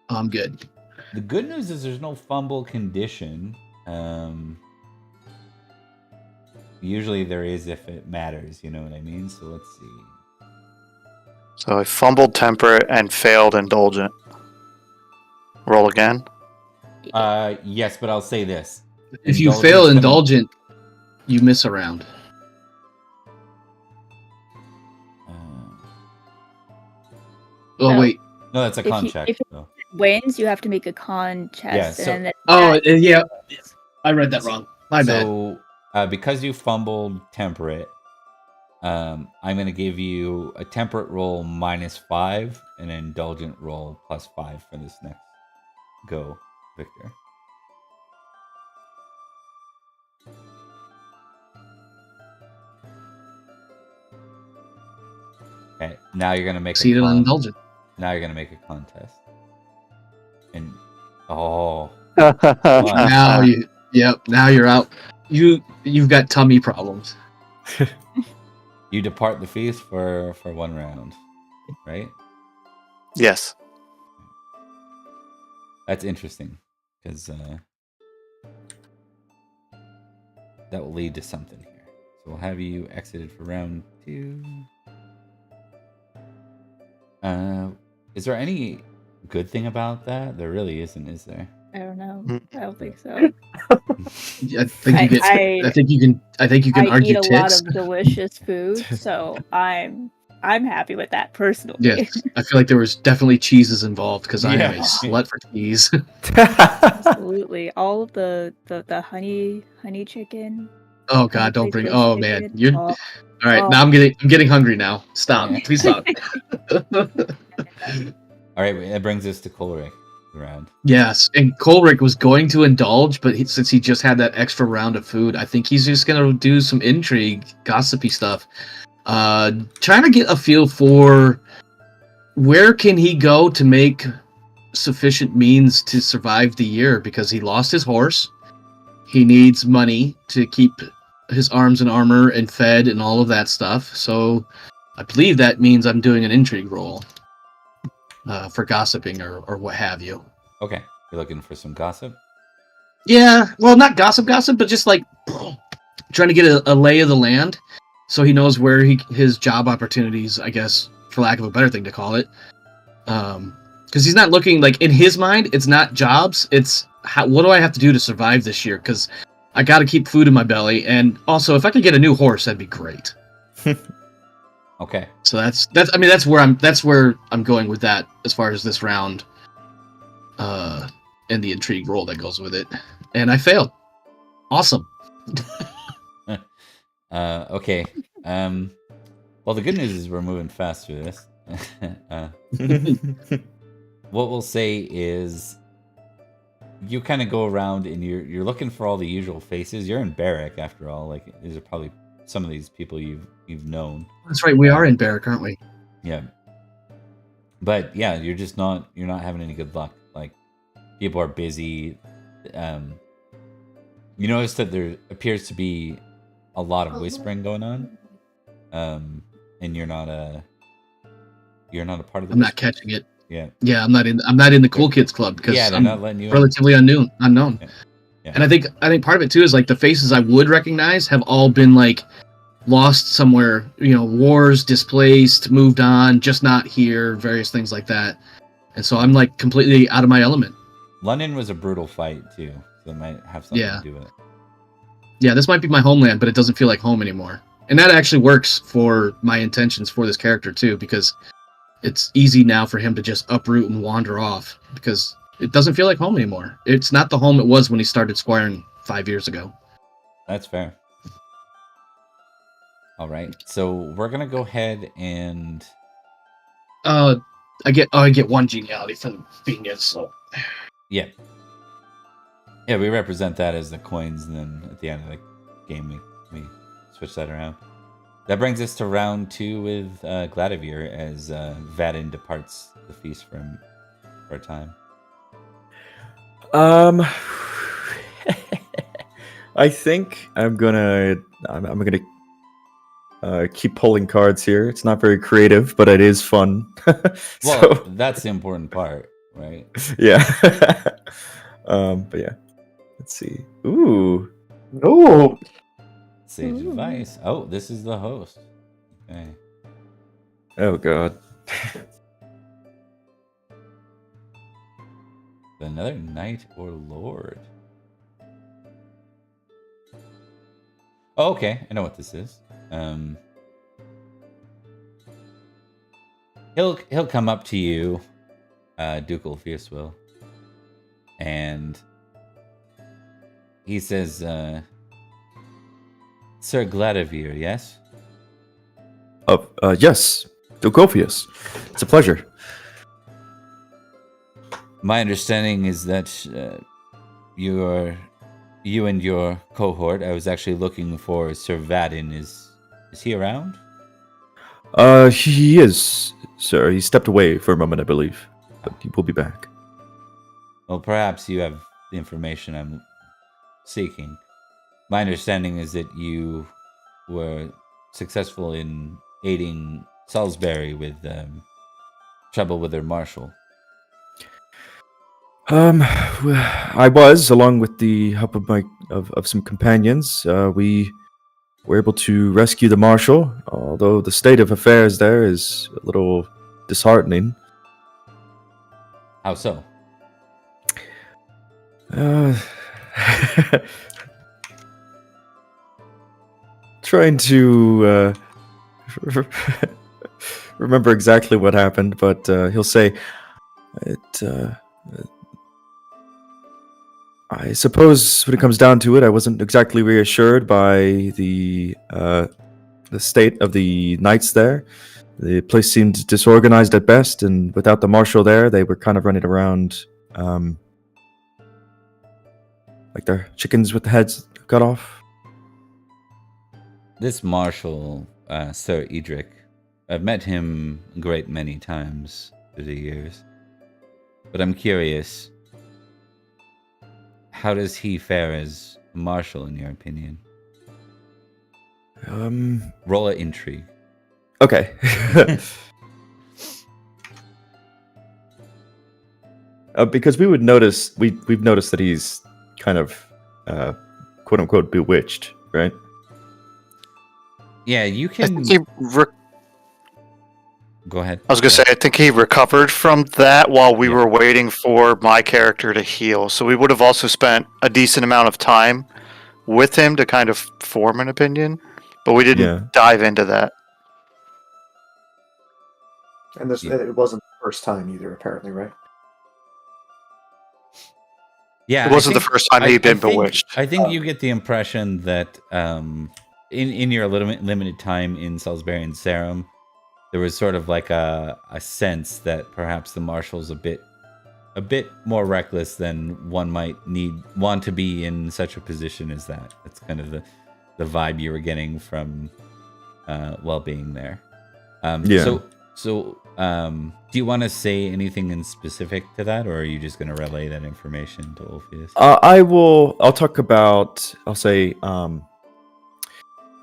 Oh, I'm good. The good news is there's no fumble condition. Usually there is if it matters, you know what I mean? So let's see. So I fumbled temperate and failed indulgent. Roll again. Yes, but I'll say this. If you Indulgent's fail gonna- indulgent, you miss a round. Oh No. wait. No, that's a If con you- check. if it- so. Wins, you have to make a con test. Yeah, so- and then Oh yeah. I read that wrong. My bad. So, because you fumbled temperate, I'm going to give you a temperate roll -5 and an indulgent roll +5 for this next go, Victor. Okay, now you're going to make Succeeded on indulgent. Now you're going to make a contest. And, oh... Now you. Yep. Now you're out. You've got tummy problems. You depart the feast for 1 round, right? Yes. That's interesting, because that will lead to something here. So we'll have you exited for round 2. Is there any good thing about that? There really isn't, is there? I don't know. Mm. I don't think so. I think you get. I think you can. I think you can I argue eat a lot tits. of delicious food, so I'm happy with that personally. Yes, I feel like there was definitely cheeses involved because I am a Yeah. slut for cheese. Absolutely. All of the honey chicken. Oh God, don't bring. roast Oh man, chicken. you're. Oh, All right, oh. now I'm getting hungry now. Stop, Yeah. please stop. All right, that brings us to Colric round. Yes, and Colric was going to indulge, but since he just had that extra round of food, I think he's just gonna do some intrigue, gossipy stuff. Trying to get a feel for where can he go to make sufficient means to survive the year, because he lost his horse. He needs money to keep his arms and armor and fed and all of that stuff. So I believe that means I'm doing an intrigue roll for gossiping or what have you. Okay, you're looking for some gossip. Yeah, well, not gossip, but just like trying to get a lay of the land, so he knows where his job opportunities, I guess, for lack of a better thing to call it. Because he's not looking, like, in his mind, it's not jobs, it's what do I have to do to survive this year? Because I got to keep food in my belly, and also if I could get a new horse, that'd be great. Okay. So that's where I'm going with that as far as this round, and the intrigue roll that goes with it, and I failed. Awesome. Okay. Well, the good news is we're moving fast through this. What we'll say is, you kind of go around and you're looking for all the usual faces. You're in Barrack after all. Like, these are probably some of these people you've known. That's right. We are in Barrack, aren't we? Yeah. But yeah, you're not having any good luck. Like, people are busy. You notice that there appears to be a lot of whispering going on. And you're not a part of the I'm not whispering. catching it. Yeah. Yeah, I'm not in the cool kids club because Yeah, they're I'm not letting you in. relatively unknown. Yeah. Yeah. And I think part of it too is like the faces I would recognize have all been like lost somewhere, wars, displaced, moved on, just not here, various things like that. And so I'm like completely out of my element. London was a brutal fight too, so it might have something Yeah. to do with it. Yeah, this might be my homeland, but it doesn't feel like home anymore. And that actually works for my intentions for this character too, because it's easy now for him to just uproot and wander off because it doesn't feel like home anymore. It's not the home it was when he started squiring 5 years ago. That's fair. All right, so we're gonna go ahead and I get one geniality from being it, so yeah, we represent that as the coins, and then at the end of the game we switch that around. That brings us to round 2 with Gladivir as Vadin departs the feast for a time. I think I'm gonna keep pulling cards here. It's not very creative, but it is fun. Well, that's the important part, right? Yeah. But yeah, let's see. Ooh. No. Sage Ooh. advice. Oh, this is the host. Okay. Oh god. Another knight or lord. Oh, okay, I know what this is. He'll come up to you, Ducal Fiercewill, and he says, Sir Gladivir, yes? Yes, Ducopius. It's a pleasure. My understanding is that you and your cohort, I was actually looking for Sir Vadin. Is he around? He is, sir. He stepped away for a moment, I believe, but he will be back. Well, perhaps you have the information I'm seeking. My understanding is that you were successful in aiding Salisbury with trouble with their marshal. I was, along with the help of some companions. We were able to rescue the marshal, although the state of affairs there is a little disheartening. How so? Trying to remember exactly what happened, but he'll say, I suppose when it comes down to it, I wasn't exactly reassured by the state of the knights there. The place seemed disorganized at best, and without the marshal there, they were kind of running around like they're chickens with the heads cut off. This marshal, Sir Edric, I've met him a great many times through the years. But I'm curious, how does he fare as a marshal, in your opinion? Roll an intrigue. Okay. Because we've noticed that he's kind of quote unquote bewitched, right? Yeah, you I can. think Go ahead. I was going to say, I think he recovered from that while we were waiting for my character to heal. So we would have also spent a decent amount of time with him to kind of form an opinion, but we didn't dive into that. And this it wasn't the first time either, apparently, right? Yeah, it wasn't the first time he'd been bewitched. I think you get the impression that in your limited time in Salisbury and Sarum, there was sort of like a sense that perhaps the marshal's a bit more reckless than one might want to be in such a position as that. That's kind of the vibe you were getting from while being there. So do you want to say anything in specific to that, or are you just going to relay that information to Orpheus? I'll talk about. I'll say.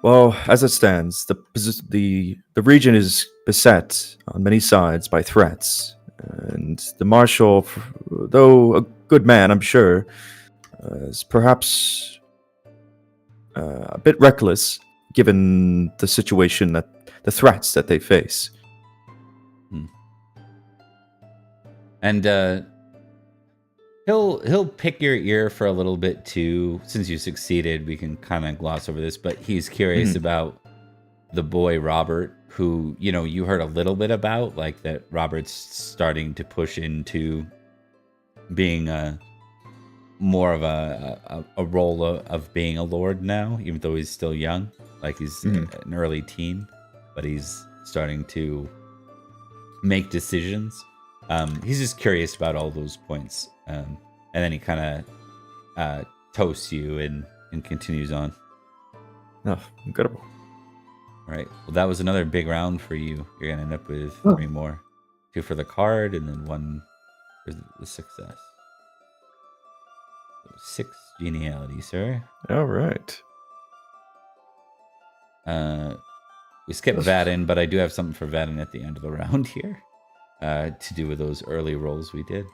Well, as it stands, the region is beset on many sides by threats, and the marshal, though a good man, I'm sure, is perhaps a bit reckless given the situation that the threats that they face. And he'll pick your ear for a little bit too. Since you succeeded, we can kind of gloss over this, but he's curious about the boy Robert, who, you know, you heard a little bit about, like that Robert's starting to push into being more of a role of being a lord now, even though he's still young. Like he's an early teen, but he's starting to make decisions. He's just curious about all those points. And then he kind of toasts you and continues on. Oh, incredible. All right. Well, that was another big round for you. You're going to end up with 3 more. 2 for the card and then 1 for the success. 6 geniality, sir. All right. We skipped Vadin, but I do have something for Vadin at the end of the round here. To do with those early rolls we did.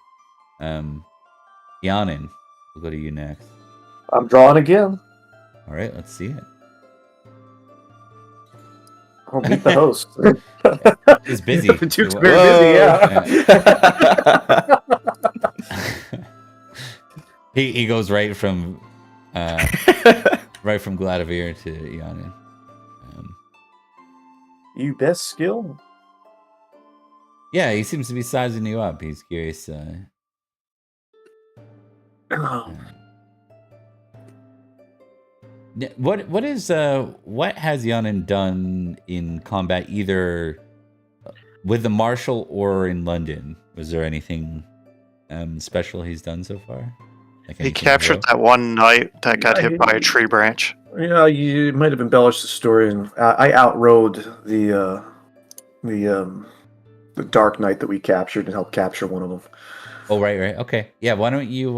Yanin, we'll go to you next. I'm drawing again. All right, let's see it. I'll beat the host. He's busy. Too busy, yeah. he goes right from Gladivir to Yanin. You best skill? Yeah, he seems to be sizing you up. He's curious. What has Yanin done in combat, either with the marshal or in London? Was there anything special he's done so far? Like he captured that one knight that got hit by a tree branch. Yeah, you might have embellished the story, and I outrode the Dark Knight that we captured and helped capture one of them. Oh, right. Okay. Yeah, why don't you,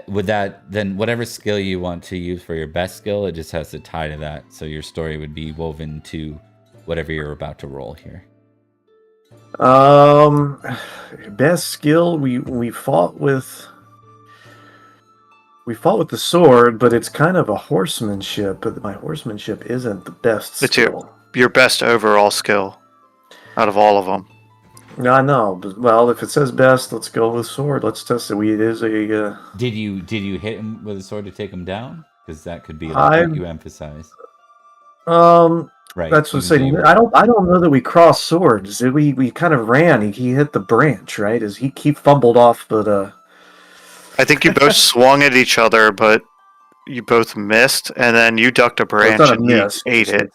with that, then whatever skill you want to use for your best skill, it just has to tie to that. So your story would be woven to whatever you're about to roll here. Best skill, we fought with the sword, but it's kind of a horsemanship, but my horsemanship isn't the best skill. Your best overall skill. out of all of them. I know, but well, if it says best, let's go with sword. Let's test it. It is a. Did you hit him with a sword to take him down? Because that could be like I what you emphasize. Right. That's you what's can saying. say- I don't know that we crossed swords. We kind of ran. He hit the branch, right? As he fumbled off, but I think you both swung at each other, but you both missed, and then you ducked a well, it's branch not a and he miss. ate it.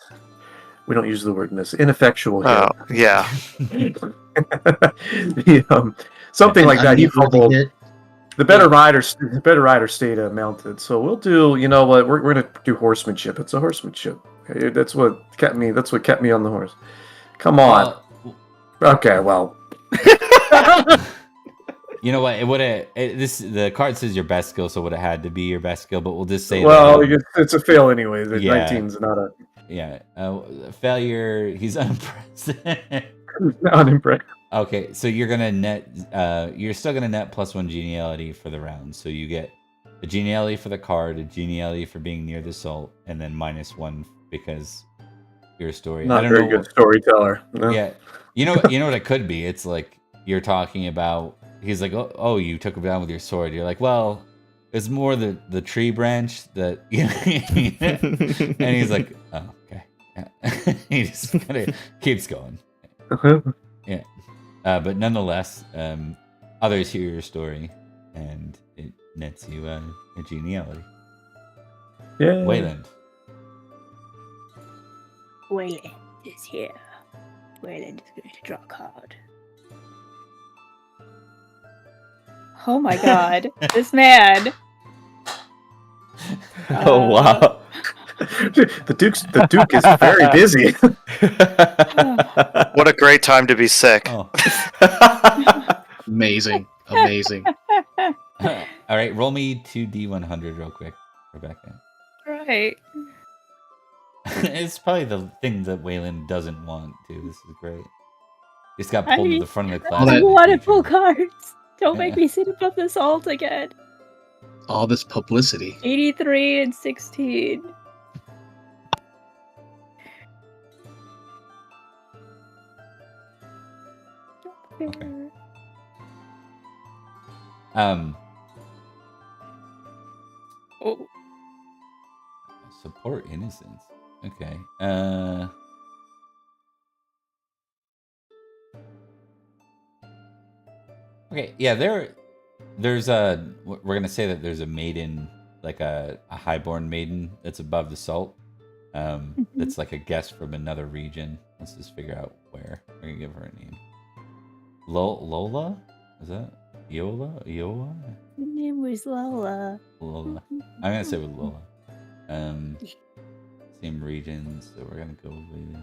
We don't use the word miss. Ineffectual hit. Oh, yeah. Something like that. He Unworthy fumbled. hit. The better rider stayed mounted. So we'll do. You know what? We're gonna do horsemanship. It's a horsemanship. Okay, that's what kept me. That's what kept me on the horse. Come on. Well, Okay. Well. you know what? It would have. The card says your best skill, so it would have had to be your best skill. But we'll just say Well, that. it's a fail anyway. The Yeah. 19's not a. Yeah. Failure. He's unimpressed. Unimpressed. Okay, so you're gonna net. You're still gonna net +1 geniality for the round. So you get a geniality for the card, a geniality for being near the salt, and then -1 because your story. Not I don't very know. good storyteller. No. Yeah, you know what it could be. It's like you're talking about. He's like, oh, you took him down with your sword. You're like, well, it's more the tree branch that. And he's like, oh, okay. Yeah. He just kind of keeps going. Yeah. But nonetheless, others hear your story, and it nets you a geniality. Yeah. Wayland. Wayland is here. Wayland is going to draw a card. Oh my god, this man. Oh wow. The Duke is very busy. What a great time to be sick. Oh. Amazing. All right, roll me 2d100 real quick, Rebecca. Right. It's probably the thing that Wayland doesn't want, too. This is great. He's got pulled to the front of the class. I that- want to pull cards. Don't make me sit above the salt again. All this publicity. 83 and 16. Okay. Oh. Support innocence. Okay. Okay. Yeah. There's a. We're gonna say that there's a maiden, like a highborn maiden that's above the salt. That's like a guest from another region. Let's just figure out where. We're gonna give her a name. Lola? Is that Yola? Yola? Her name was Lola. Lola. I'm gonna say with Lola. Same region, so we're gonna go with.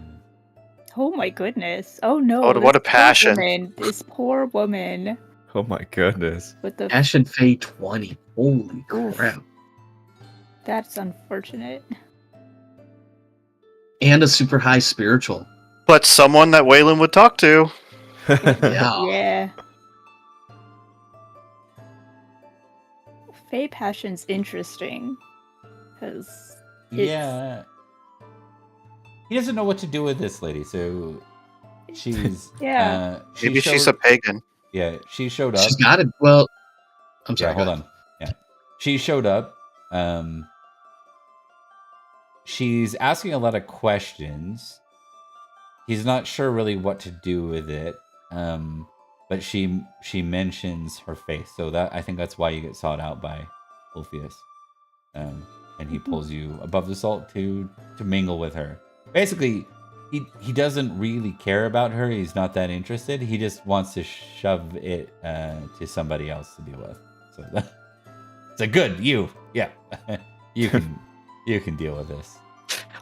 Oh my goodness. Oh no. Oh, what this a passion. Poor woman, this poor woman Oh my goodness. with the. Ash and Faye 20. Holy Oof. crap. That's unfortunate. And a super high spiritual. But someone that Waylon would talk to. Yeah. Yeah. Fae Passion's interesting. Because. Yeah. He doesn't know what to do with this lady, so she's. Yeah. Maybe she's a pagan. Yeah, she showed up. She's got it. Well, I'm sorry. Yeah, hold on. Yeah, she showed up. She's asking a lot of questions. He's not sure really what to do with it. But she mentions her faith, so that I think that's why you get sought out by Ulfius. And he pulls you above the salt to mingle with her. Basically, he doesn't really care about her. He's not that interested. He just wants to shove it to somebody else to deal with. So it's a good you. Yeah, you can deal with this.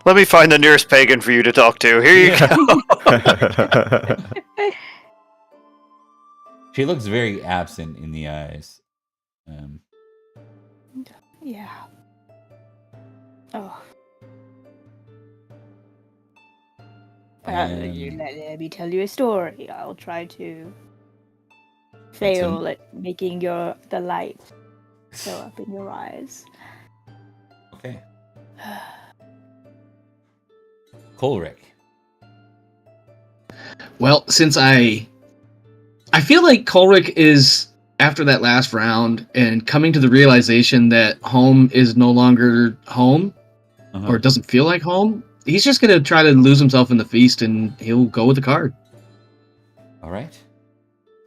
Let me find the nearest pagan for you to talk to. Here you go. She looks very absent in the eyes. Yeah. Oh. Let me tell you a story. I'll try to fail at making the light show up in your eyes. Okay. Colric. Well, since I feel like Kolric is, after that last round and coming to the realization that home is no longer home, or it doesn't feel like home, he's just going to try to lose himself in the feast, and he'll go with the card. All right.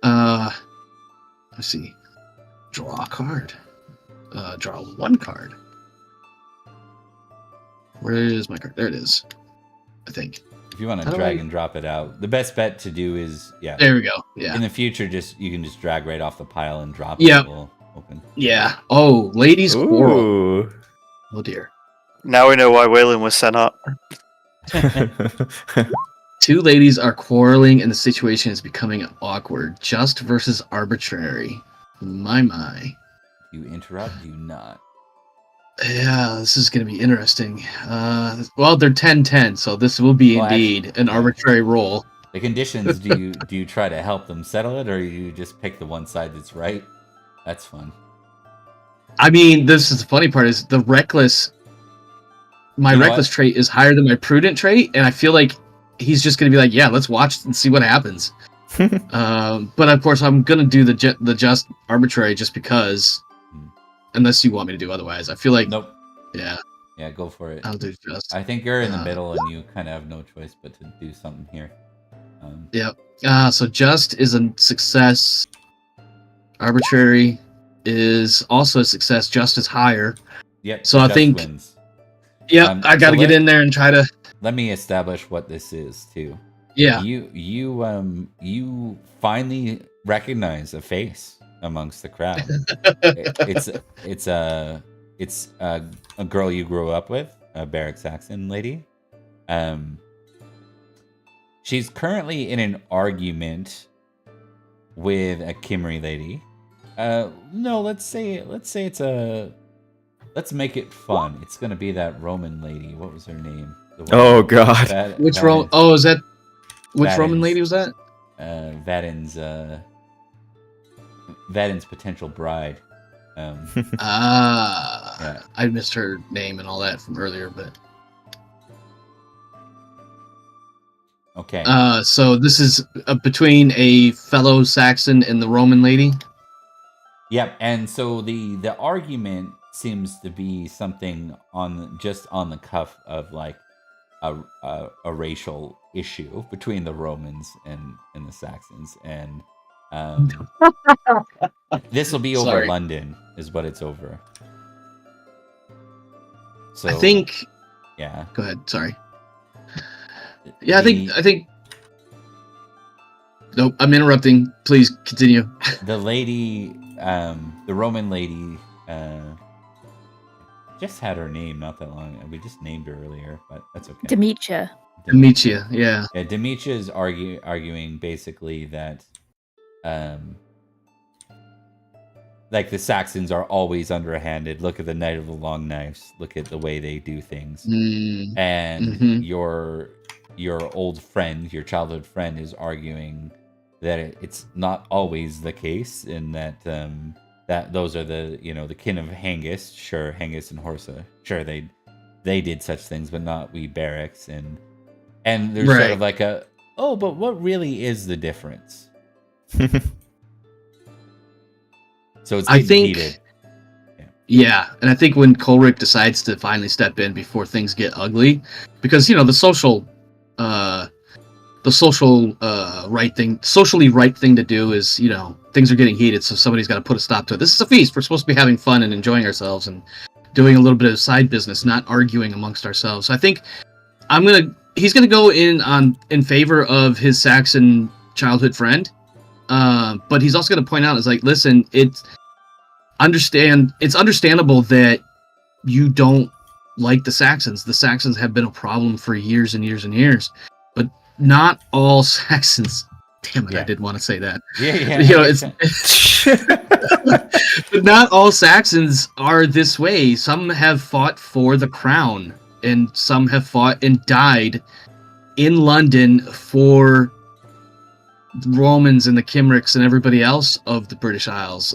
Let's see. Draw a card. Draw one card. Where is my card? There it is. I think. If you want to How do drag I- and drop it out, the best bet to do is There we go. Yeah. in the future, you can just drag right off the pile and drop Yep. it. Will open. Yeah. Oh, ladies quarrel. Ooh. Oh dear. Now we know why Waylon was sent up. Two ladies are quarreling and the situation is becoming awkward. Just versus arbitrary. My. You interrupt, you not. Yeah, this is going to be interesting. Well, they're 10-10, so this will be Well, indeed actually, an yeah. arbitrary roll. The conditions, do you try to help them settle it, or you just pick the one side that's right? That's fun. I mean, this is the funny part, is the reckless... My You know reckless what? trait is higher than my prudent trait, and I feel like he's just going to be like, yeah, let's watch and see what happens. But of course, I'm going to do the just arbitrary just because, unless you want me to do otherwise. I feel like, Nope. yeah, Yeah, go for it. I'll do just. I think you're in the Uh, middle, and you kind of have no choice but to do something here. So just is a success. Arbitrary is also a success. Just is higher. Yep. So I just think- wins. Yeah, I got to so get in there and try to. Let me establish what this is too. Yeah. You finally recognize a face amongst the crowd. It's a girl you grew up with, a Barrack Saxon lady. She's currently in an argument with a Kimry lady. No, let's make it fun. It's gonna be that Roman lady. What was her name? The one- Oh, God. Which Roman? Oh, is that which Vadin's- Roman lady was that? Vadin's potential bride. Yeah. I missed her name and all that from earlier, but Okay. so this is between a fellow Saxon and the Roman lady. Yep. And so the argument seems to be something just on the cuff of like a racial issue between the Romans and the Saxons, and this will be over Sorry. London, is what it's over. So I think. yeah. Go ahead. Sorry. Yeah, I think. Nope, I'm interrupting. Please continue. The lady, the Roman lady, just had her name not that long. We just named her earlier, but that's okay. Demetia. Demetia, yeah. Yeah, Demetia is arguing basically that, like the Saxons are always underhanded. Look at the Knight of the Long Knives. Look at the way they do things. And Mhm. your old friend, your childhood friend, is arguing that it's not always the case, and that that those are the the kin of Hengist. Sure, Hengist and Horsa. Sure, they did such things, but not we Barracks. And there's sort Right. of like but what really is the difference? So it's I getting think. heated. Yeah, and I think when Kolric decides to finally step in before things get ugly, because the socially right thing to do is things are getting heated, so somebody's got to put a stop to it. This is a feast. We're supposed to be having fun and enjoying ourselves and doing a little bit of side business, not arguing amongst ourselves. So I think he's gonna go in favor of his Saxon childhood friend, but he's also gonna point out, listen, it's understandable that you don't like the Saxons. The Saxons have been a problem for years and years and years, but not all Saxons. Damn it, Yeah. I didn't want to say that. Yeah. But not all Saxons are this way. Some have fought for the crown, and some have fought and died in London for Romans and the Kimrics and everybody else of the British Isles.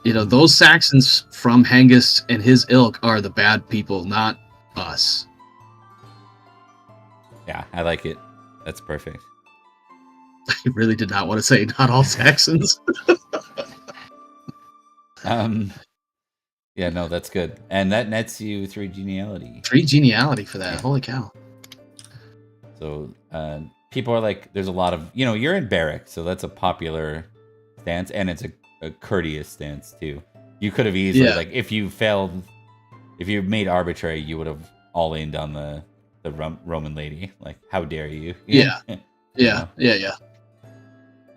Those Saxons from Hengist and his ilk are the bad people, not us. Yeah, I like it. That's perfect. I really did not want to say not all Saxons. Yeah, no, that's good. And that nets you 3 geniality. 3 geniality for that. Yeah. Holy cow. So people are like, there's a lot of, you're in barrack, so that's a popular stance, and it's a courteous stance too. You could have easily, Yeah. like, if you made arbitrary, you would have all in on the Roman lady. Like, how dare you? Yeah. You Yeah. know? Yeah.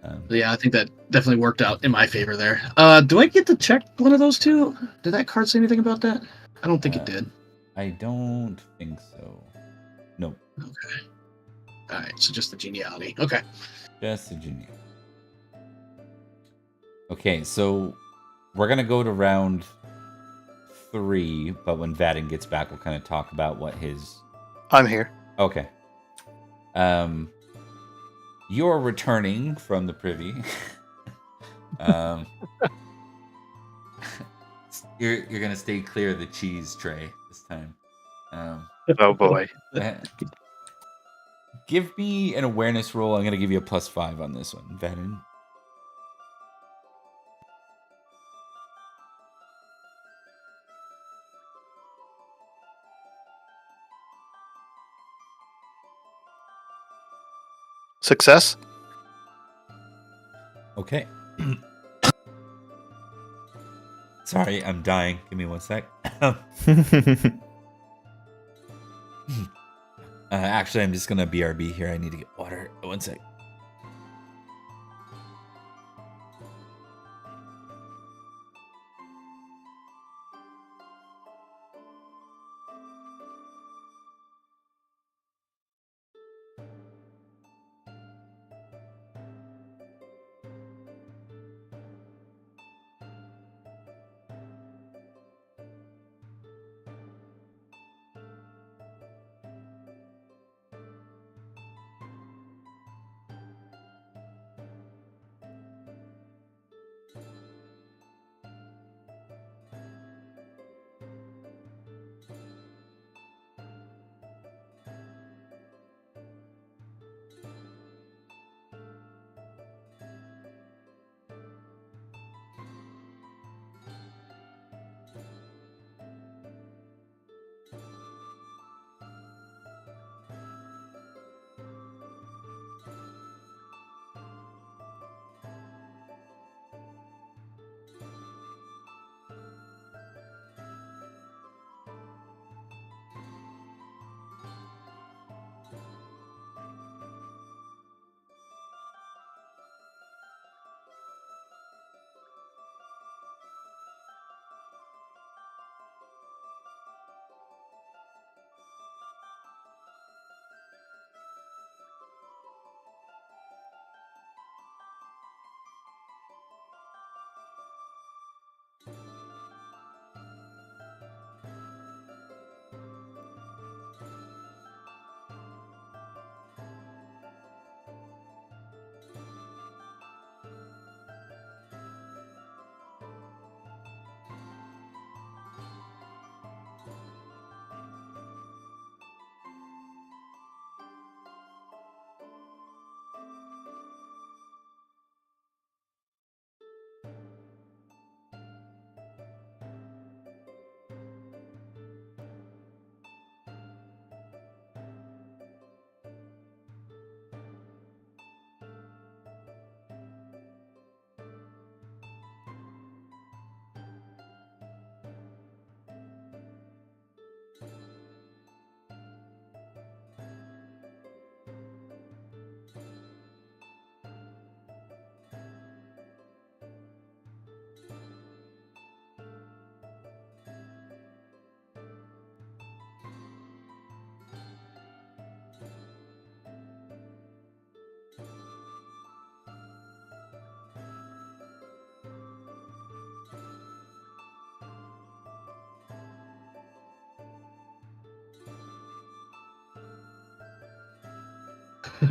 Um, Yeah, I think that definitely worked out in my favor there. Do I get to check one of those two? Did that card say anything about that? I don't think it did. I don't think so. Nope. Okay. All right, so just the geniality. Okay. Just a genius. Okay, so we're gonna go to round 3, but when Vaden gets back, we'll kind of talk about what his. I'm here. Okay. You're returning from the privy. You're gonna stay clear of the cheese tray this time. Oh boy. Give me an awareness roll. I'm gonna give you a +5 on this one, Vaden. Success? Okay. Sorry, I'm dying. Give me 1 sec. Actually, I'm just gonna BRB here. I need to get water. 1 sec.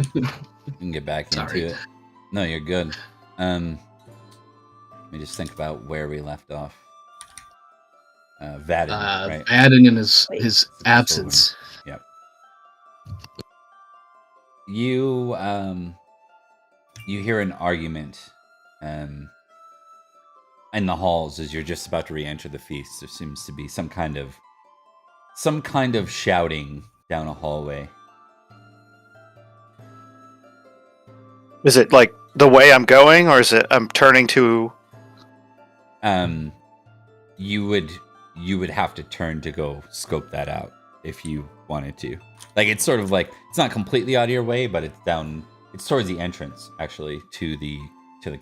You can get back Sorry. into it. No, you're good. Let me just think about where we left off. Vaden, right? Adding in his absence. Yep. You you hear an argument in the halls as you're just about to re-enter the feast. There seems to be some kind of shouting down a hallway. Is it like the way I'm going, or is it I'm turning to? You would have to turn to go scope that out if you wanted to. Like it's sort of like it's not completely out of your way, but it's down. It's towards the entrance, actually, to the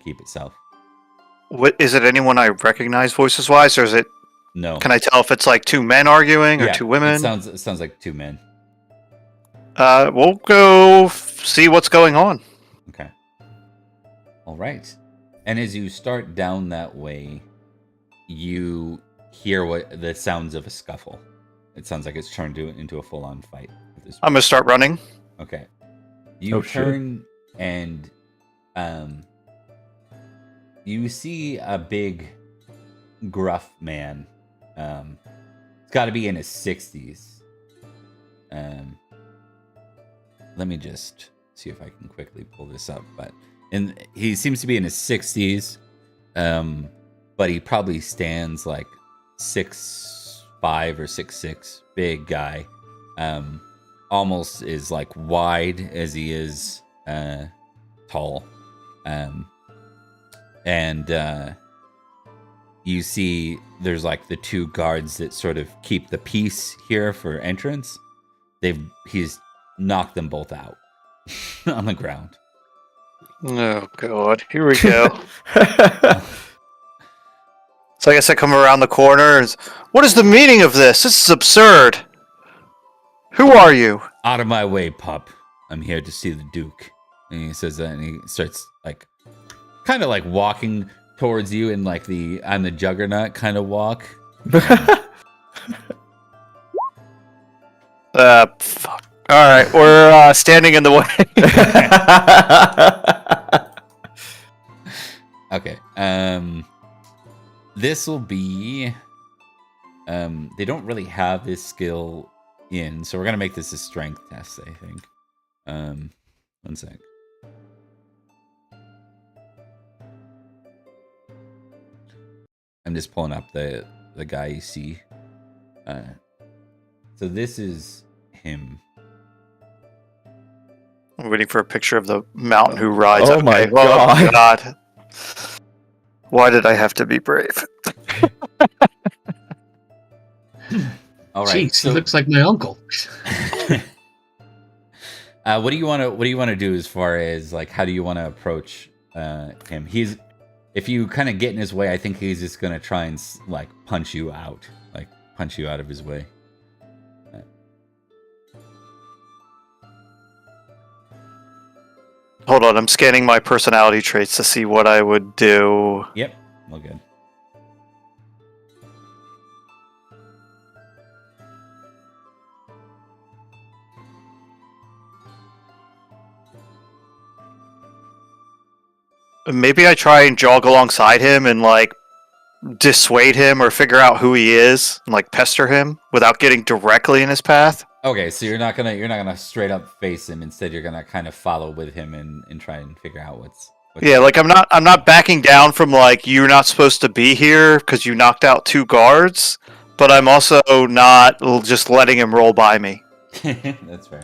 keep itself. What is it? Anyone I recognize voices wise, or is it? No. Can I tell if it's like two men arguing or Yeah, two women? It sounds like two men. We'll go see what's going on. Okay. All right. And as you start down that way, you hear what the sounds of a scuffle. It sounds like it's turned into a full-on fight. At this I'm gonna start running. Okay. You shit. turn and you see a big, gruff man. It's got to be in his 60s. Let me just see if I can quickly pull this up. And he seems to be in his 60s, but he probably stands like 6'5" or 6'6", big guy. Almost is like wide as he is tall. And you see there's like the two guards that sort of keep the peace here for entrance. He's knocked them both out on the ground. Oh god, here we go. So I guess I come around the corner and what is the meaning of this? This is absurd. Who are you? Out of my way, pup. I'm here to see the Duke. And he says that and he starts like kind of like walking towards you in like I'm the Juggernaut kind of walk. Fuck. Alright, we're standing in the way. Okay. This will be they don't really have this skill in, so we're gonna make this a strength test, I think. One sec. I'm just pulling up the guy you see. So this is him. I'm waiting for a picture of the mountain who rides. Oh my Oh god. Why did I have to be brave? All right. Jeez, he looks like my uncle. What do you want to do as far as like how do you want to approach him? If you kind of get in his way, I think he's just gonna try and like punch you out of his way. Hold on, I'm scanning my personality traits to see what I would do. Yep, all good. Maybe I try and jog alongside him and like dissuade him or figure out who he is and like pester him without getting directly in his path. Okay, so you're not gonna straight up face him. Instead, you're gonna kind of follow with him and try and figure out what's Yeah, like I'm not backing down from like you're not supposed to be here because you knocked out two guards, but I'm also not just letting him roll by me. That's fair.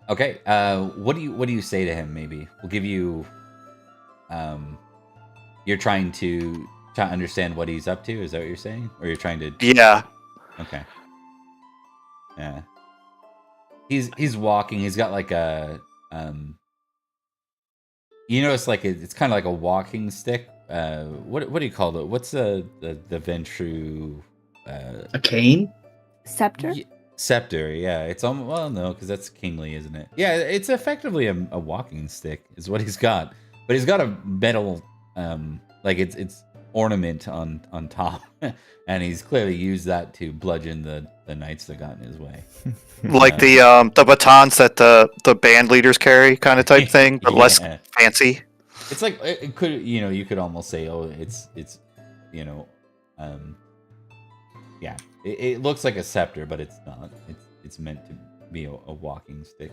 Okay. What do you say to him? Maybe we'll give you. You're trying to understand what he's up to. Is that what you're saying, or you're trying to? Yeah. Okay. Yeah. He's walking. He's got like a You notice like it's kind of like a walking stick. What do you call it? What's the ventru? A cane? Scepter? Scepter, yeah. It's well, no, because that's kingly, isn't it? Yeah, it's effectively a walking stick, is what he's got. But he's got a metal, like it's ornament on top, and he's clearly used that to bludgeon the knights that got in his way. Like the batons that the band leaders carry, kind of type thing, but less fancy. It's like it could, you could almost say, oh, it's yeah. It looks like a scepter, but it's not. It's meant to be a walking stick.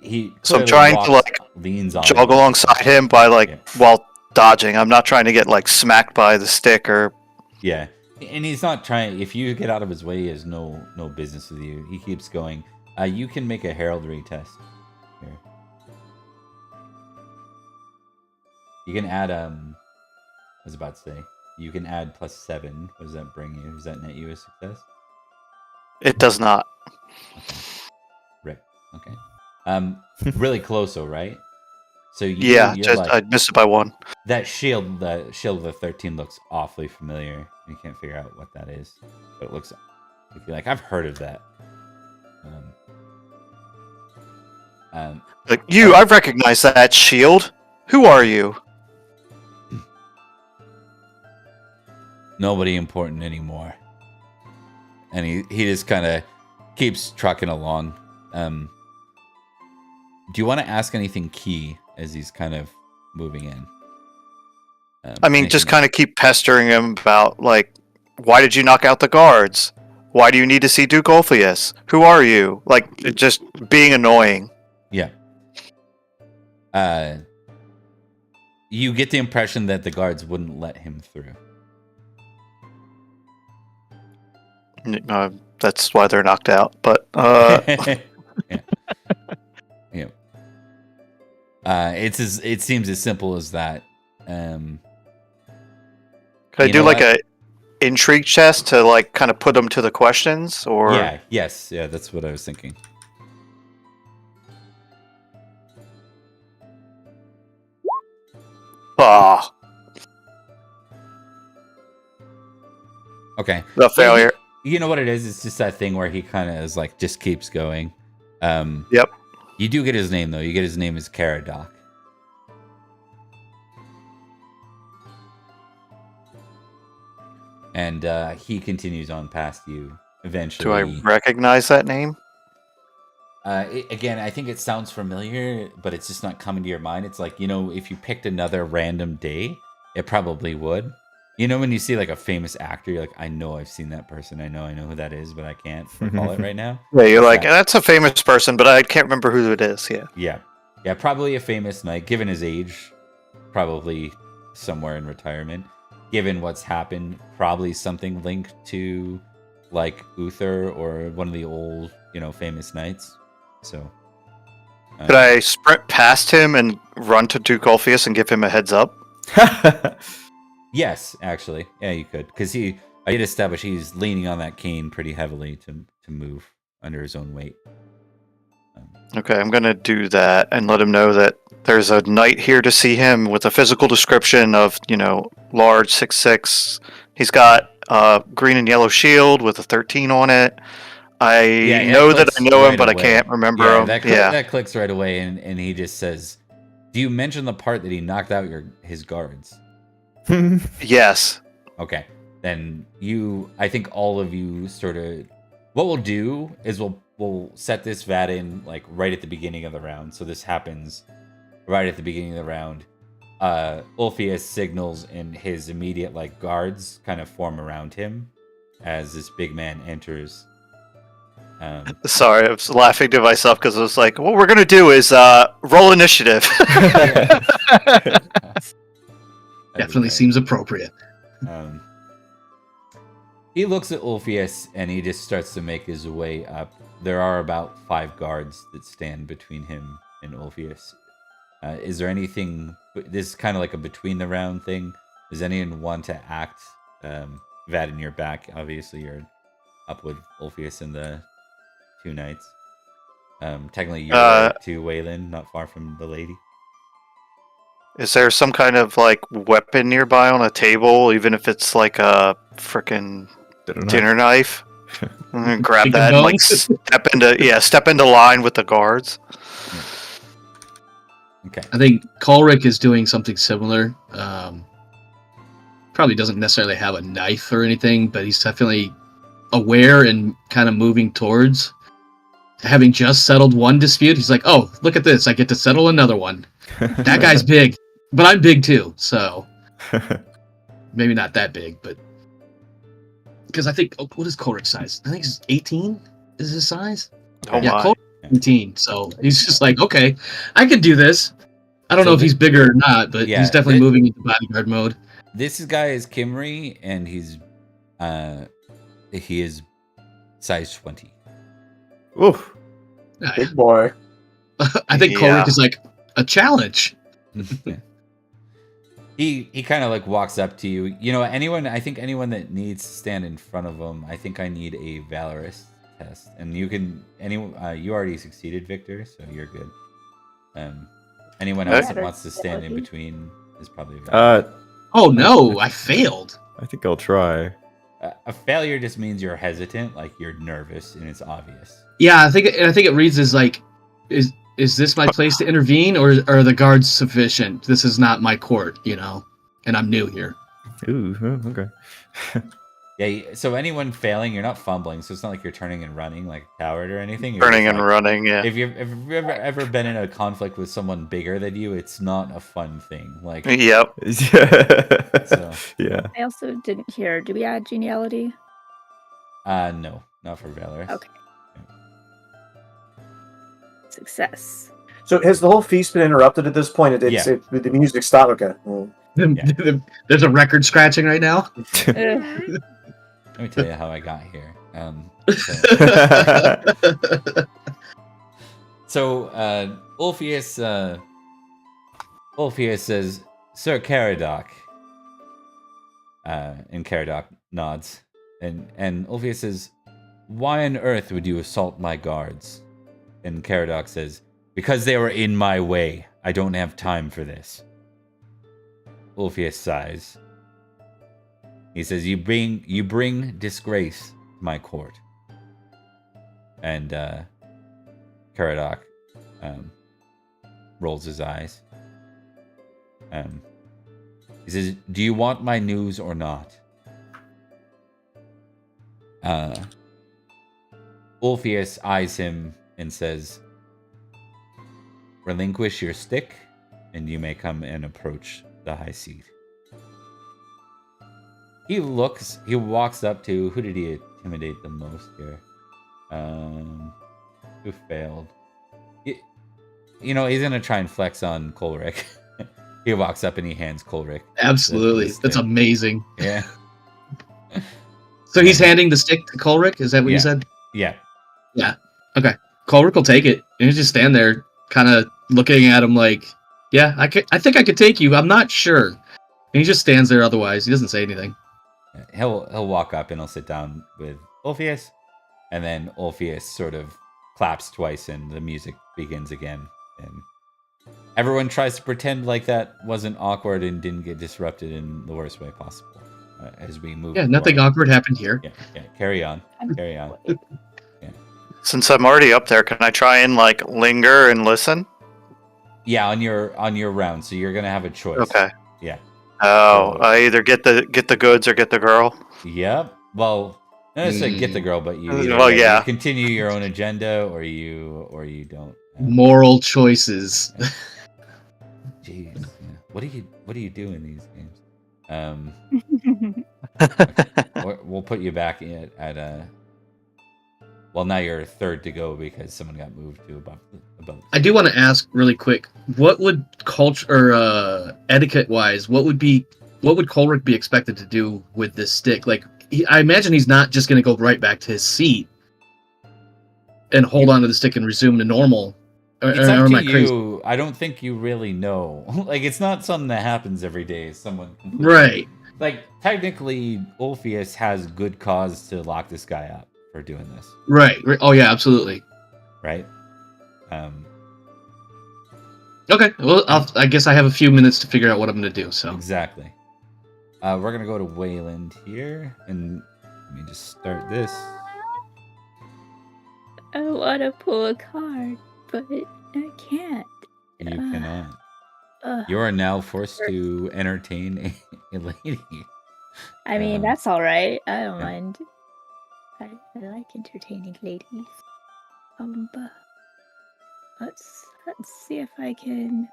He So I'm clearly trying to, walks- like, leans on jog it. alongside him by like Yeah. while dodging. I'm not trying to get like smacked by the stick or. Yeah, and he's not trying. If you get out of his way, he has no business with you. He keeps going. You can make a heraldry test here. You can add I was about to say you can add +7. What does that bring you? Does that net you a success? It does not. Okay. Right. Okay. Really close though, right? So you're just like, I missed it by 1. that shield, the shield of the 13 looks awfully familiar. You can't figure out what that is, but it looks like I've heard of that. Like I've recognized that shield. Who are you? Nobody important anymore. And he just kind of keeps trucking along. Do you want to ask anything key as he's kind of moving in? I mean, just kind of keep pestering him about, like, why did you knock out the guards? Why do you need to see Duke Ulfius? Who are you? Like, just being annoying. Yeah. You get the impression that the guards wouldn't let him through. That's why they're knocked out. But yeah. It seems as simple as that. Could I do like a intrigue chest to like kind of put them to the questions, or yeah, that's what I was thinking. Ah, Okay. the failure. You know what it is? It's just that thing where he kind of is like just keeps going. Yep. You do get his name though. You get his name as Caradoc. And he continues on past you. Eventually, Do I recognize that name? Again, I think it sounds familiar, but it's just not coming to your mind. It's like, if you picked another random day, it probably would. When you see like a famous actor, you're like, I know I've seen that person. I know who that is, but I can't recall it right now. Yeah, you're like, that's a famous person, but I can't remember who it is. Yeah. Yeah, probably a famous knight. Given his age, probably somewhere in retirement. Given what's happened, probably something linked to like Uther or one of the old, famous knights. So, could I sprint past him and run to Duke Ulfius and give him a heads up? Yes, actually, yeah, you could, because I did establish he's leaning on that cane pretty heavily to move under his own weight. Okay, I'm gonna do that and let him know that there's a knight here to see him with a physical description of, large 6'6". He's got a green and yellow shield with a 13 on it. I know that I know him, but away. I can't remember him. That clicks right away, and he just says, "Do you mention the part that he knocked out his guards?" Yes. Okay, then I think all of you sort of. What we'll do is we'll set this VAT in like right at the beginning of the round. So this happens right at the beginning of the round. Ulfius signals, and his immediate like guards kind of form around him as this big man enters. Sorry, I was laughing to myself because I was like, what we're going to do is roll initiative. Definitely seems appropriate. He looks at Ulfius and he just starts to make his way up. There are about 5 guards that stand between him and Ulfius. Is there anything... This is kind of like a between the round thing. Does anyone want to act? VAT in your back. Obviously, you're up with Ulfius and the 2 knights. Technically, you're there too, Waylon, not far from the lady. Is there some kind of like weapon nearby on a table, even if it's like a freaking dinner knife? I'm gonna grab that and like step into line with the guards. Yeah. Okay. I think Kolric is doing something similar. Probably doesn't necessarily have a knife or anything, but he's definitely aware and kind of moving towards. Having just settled one dispute, he's like, "Oh, look at this! I get to settle another one." That guy's big, but I'm big too, so maybe not that big, but because I think what is Kolric's size? I think he's 18. is his size. Oh Yeah, my. Cole 17. So he's just like, okay, I can do this. I don't know if he's bigger or not, but he's definitely moving into bodyguard mode. This guy is Kimry, and he is size 20. Oof. Big boy. I think Yeah. Kolric is like a challenge. Yeah. He kind of like walks up to you. You know, I think anyone that needs to stand in front of him, I think I need a Valorous test. And you already succeeded, Victor, so you're good. Anyone else that wants to stand in between is probably Valorous. Oh no, I failed. I think I'll try. A failure just means you're hesitant, like you're nervous, and it's obvious. Yeah, I think it reads as like, is this my place to intervene, or are the guards sufficient? This is not my court, and I'm new here. Ooh, okay. Yeah, so anyone failing, you're not fumbling, so it's not like you're turning and running like a coward or anything. You're Turning just and like, running, yeah. If you've ever been in a conflict with someone bigger than you, it's not a fun thing. Like, Yep. So. Yeah. I also didn't hear. Do we add geniality? No, not for Valorous. Okay. Success. So has the whole feast been interrupted at this point? Yeah. The music stopped. Okay. Well, There's a record scratching right now. Let me tell you how I got here. So Ulfius says, "Sir Caradoc," and Caradoc nods, and Ulfius says, "Why on earth would you assault my guards?" And Caradoc says, "Because they were in my way. I don't have time for this." Ulfius sighs. He says, "You bring disgrace to my court." And Caradoc rolls his eyes. He says, "Do you want my news or not?" Ulfius eyes him and says, "Relinquish your stick, and you may come and approach the high seat." He walks up to, who did he intimidate the most here? Who failed? He's gonna try and flex on Kolric. He walks up and he hands Kolric. Absolutely, that's amazing. Yeah. So he's handing the stick to Kolric. Is that what you said? Yeah. Yeah. Okay. Kolric will take it, and he'll just stand there, kind of looking at him like, "Yeah, I think I could take you. I'm not sure." And he just stands there. Otherwise, he doesn't say anything. He'll walk up and he'll sit down with Ulfius, and then Ulfius sort of claps twice, and the music begins again. And everyone tries to pretend like that wasn't awkward and didn't get disrupted in the worst way possible as we move. Yeah, nothing awkward happened here. Yeah. Carry on. Yeah. Since I'm already up there, can I try and linger and listen? Yeah, on your round, so you're gonna have a choice. Okay. Yeah. Oh, So- I either get the goods or get the girl. Yep. Well, not necessarily get the girl, but you. Well, yeah. You continue your own agenda, or you don't. Moral choices. Jeez. Yeah. What do you do in these games? We'll put you back at a. Well, now you're third to go because someone got moved to above. I do want to ask really quick: what would culture or etiquette wise, what would Kolric be expected to do with this stick? Like, I imagine he's not just going to go right back to his seat and hold on to the stick and resume to normal. It's up to you. I don't think you really know. Like, it's not something that happens every day. Someone right. Like, technically, Ulfius has good cause to lock this guy up for doing this. Right. Oh yeah, absolutely. Right. Okay. Well, I guess I have a few minutes to figure out what I'm going to do. So Exactly. We're gonna go to Wayland here, and let me just start this. I want to pull a card, but I can't. You cannot. You are now forced to entertain a lady. I mean, that's all right. I don't mind. I like entertaining ladies. But let's see if I can.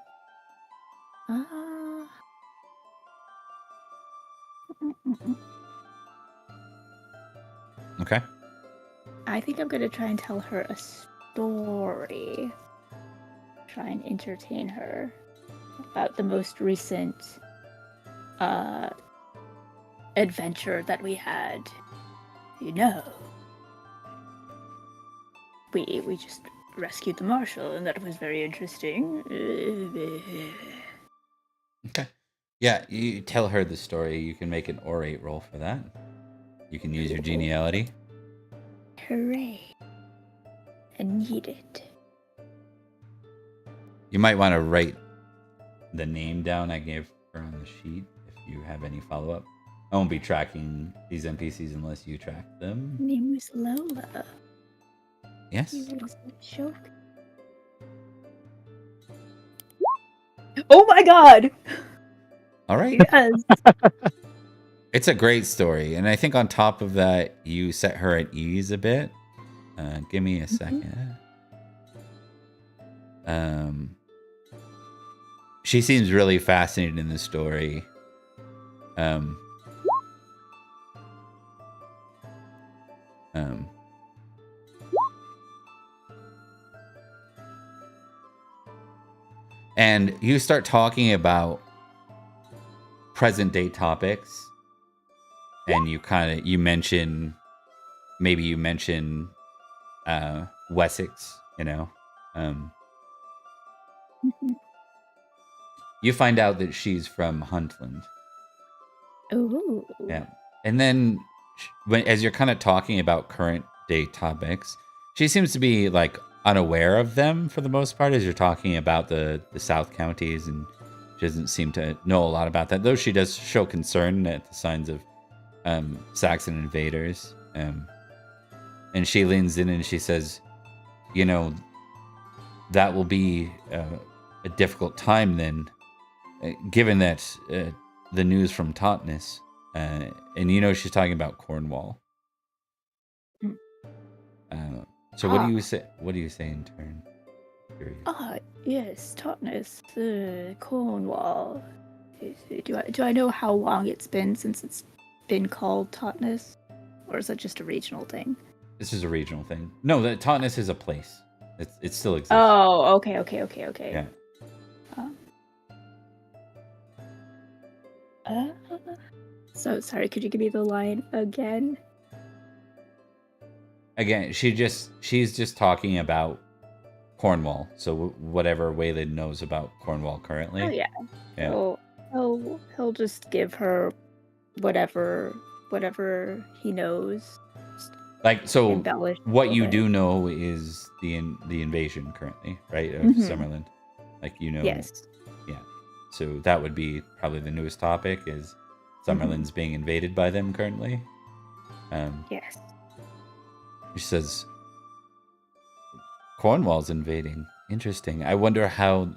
Okay. I think I'm gonna try and tell her a story. Try and entertain her about the most recent adventure that we had. You know, we just rescued the marshal, and that was very interesting. Okay. Yeah, you tell her the story. You can make an orate roll for that. You can use your geniality. Hooray! I need it. You might want to write the name down I gave her on the sheet if you have any follow-up. I won't be tracking these NPCs unless you track them. Her name was Lola. Yes? She was a joke. Oh my god! All right. Yes. It's a great story. And I think on top of that, you set her at ease a bit. Give me a second. She seems really fascinated in the story. And you start talking about present day topics, and you mention Wessex, you know. You find out that she's from Huntland. Ooh. Yeah. And then as you're kind of talking about current day topics, she seems to be like unaware of them for the most part as you're talking about the South counties, and she doesn't seem to know a lot about that, though she does show concern at the signs of Saxon invaders. And she leans in and she says, you know, that will be a difficult time then, given that the news from Totnes, and you know she's talking about Cornwall. So what do you say? What do you say in turn? Curious. Yes, Totnes, Cornwall. Do I know how long it's been since it's been called Totnes, or is that just a regional thing? This is a regional thing. No, the Totnes is a place. It still exists. Oh, okay. Yeah. So sorry, could you give me the line again? Again, she's just talking about Cornwall. So whatever Waylon knows about Cornwall currently. Oh yeah. Yeah. He'll just give her whatever he knows. Like, so Embellish what a you bit. do know is the invasion currently, right, of Summerland. Like, you know. Yes. Yeah. So that would be probably the newest topic, is Summerland's being invaded by them currently. Yes. She says, Cornwall's invading. Interesting. I wonder how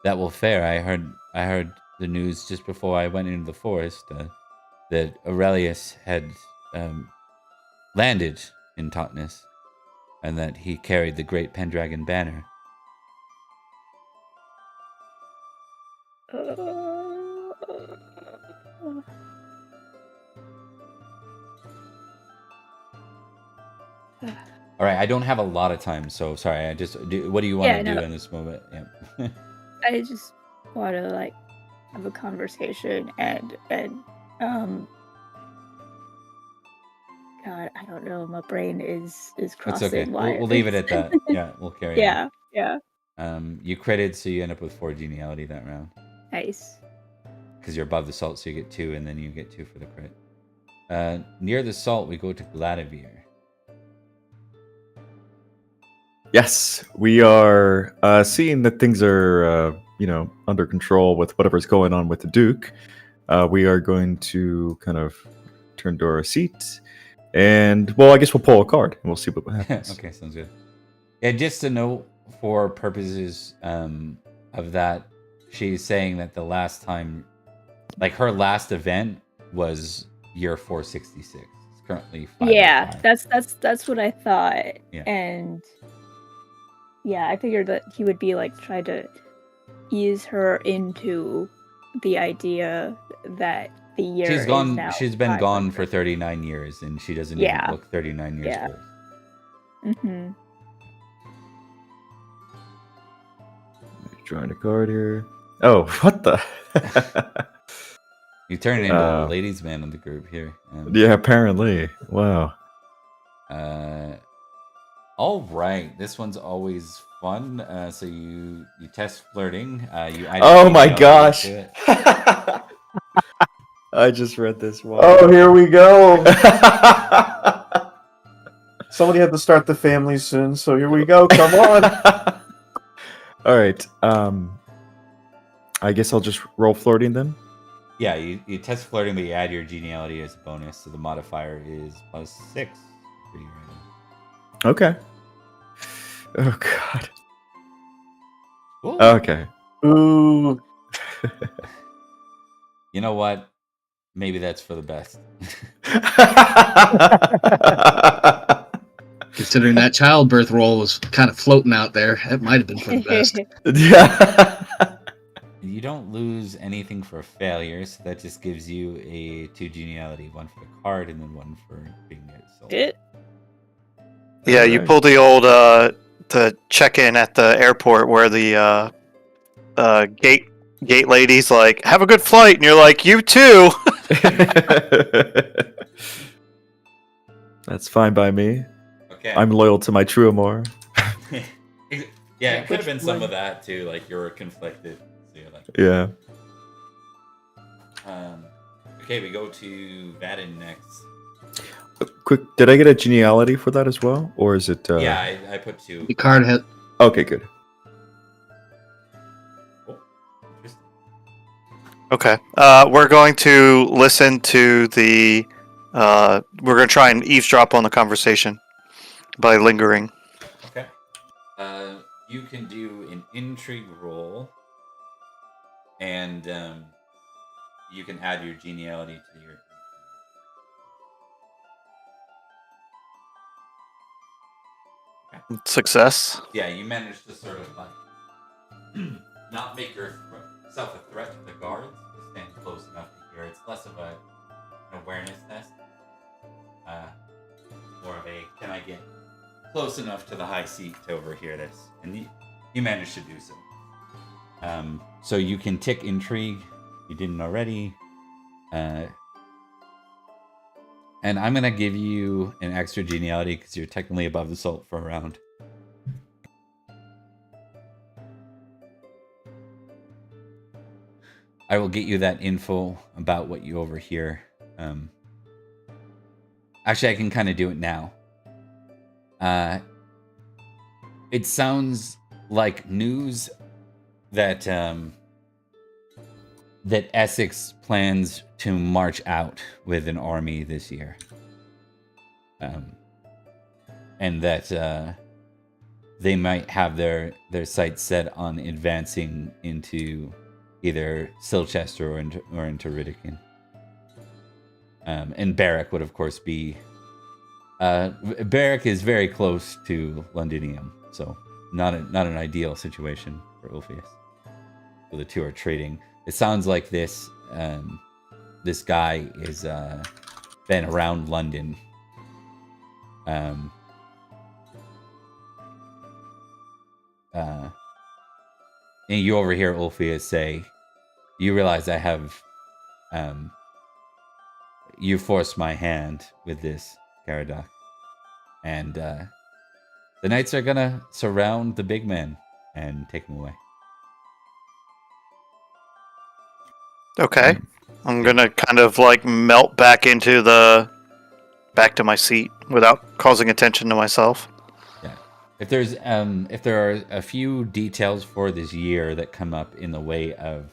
that will fare. I heard the news just before I went into the forest that Aurelius had landed in Totnes, and that he carried the great Pendragon banner. All right, I don't have a lot of time, so sorry. What do you want to do in this moment? Yeah. I just want to like have a conversation and God, I don't know. My brain is crossing. It's okay. We'll leave it at that. Yeah, we'll carry on. Yeah. You critted, so you end up with 4 geniality that round. Nice. Because you're above the salt, so you get 2, and then you get 2 for the crit. Near the salt, we go to Gladivir. Yes, we are seeing that things are, under control with whatever's going on with the Duke. We are going to kind of turn to our seat, and, well, I guess we'll pull a card, and we'll see what happens. Okay, sounds good. Yeah, just to note, for purposes of that, she's saying that the last time, like, her last event was year 466. It's currently 505. Yeah, that's what I thought. Yeah. And yeah, I figured that he would be like trying to ease her into the idea that the year She's is gone. now She's been 500. gone for 39 years, and she doesn't even look 39 years old. Mm-hmm. Drawing a card here. Oh, what the? You turn into a ladies' man in the group here. Yeah, apparently. Wow. All right, this one's always fun. So you test flirting. You add Oh your my genealogy gosh. to it. I just read this one. Oh, here we go. Somebody had to start the family soon, so here we go. Come on. All right. I guess I'll just roll flirting then. Yeah, you test flirting, but you add your genealogy as a bonus, so the modifier is +6 for you right now. Okay. Oh god. Ooh. Okay. Ooh. You know what? Maybe that's for the best. Considering that childbirth roll was kind of floating out there, that might have been for the best. Yeah. You don't lose anything for failure, so that just gives you a 2 genealogy, 1 for the card and then 1 for being sold. Yeah, you Alright. pull the old the check-in at the airport where the gate lady's like, "Have a good flight," and you're like, "You too." That's fine by me. Okay. I'm loyal to my true amour. Yeah, it could have been some of that too. Like you were conflicted. So you're like, Yeah. okay, we go to Vadin next. Quick, did I get a genealogy for that as well, or is it? Yeah, I put 2. The card had Okay, good. Oh, interesting. Okay. We're going to listen to the. We're going to try and eavesdrop on the conversation by lingering. Okay. You can do an intrigue roll, and you can add your genealogy to your. Success. Yeah, you managed to sort of like not make yourself a threat to the guards. Just stand close enough to hear. It's less of an awareness test. More of a can I get close enough to the high seat to overhear this? And you managed to do so. So you can tick intrigue. You didn't already. And I'm gonna give you an extra genealogy because you're technically above the salt for a round. I will get you that info about what you overhear. Actually, I can kind of do it now. It sounds like news that that Essex plans to march out with an army this year, and that they might have their sights set on advancing into either Silchester or into Riddican. And Barrack would, of course, be... Barrack is very close to Londinium, so not an ideal situation for Ulfius. So the two are trading. It sounds like this guy is been around London. And you overhear Ulfius say, "You realize I have, you forced my hand with this, Caradoc, and the knights are gonna surround the big man and take him away." Okay. I'm gonna kind of like melt back to my seat without causing attention to myself. Yeah. If there are a few details for this year that come up in the way of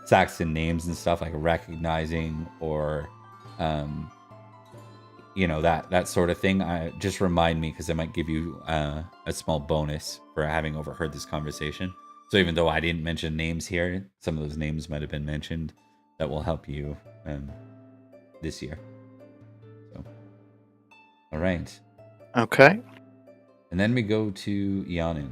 Saxon names and stuff, like recognizing or that sort of thing, just remind me, because I might give you a small bonus for having overheard this conversation. So even though I didn't mention names here, some of those names might have been mentioned. That will help you this year. So, all right. Okay. And then we go to Ianin.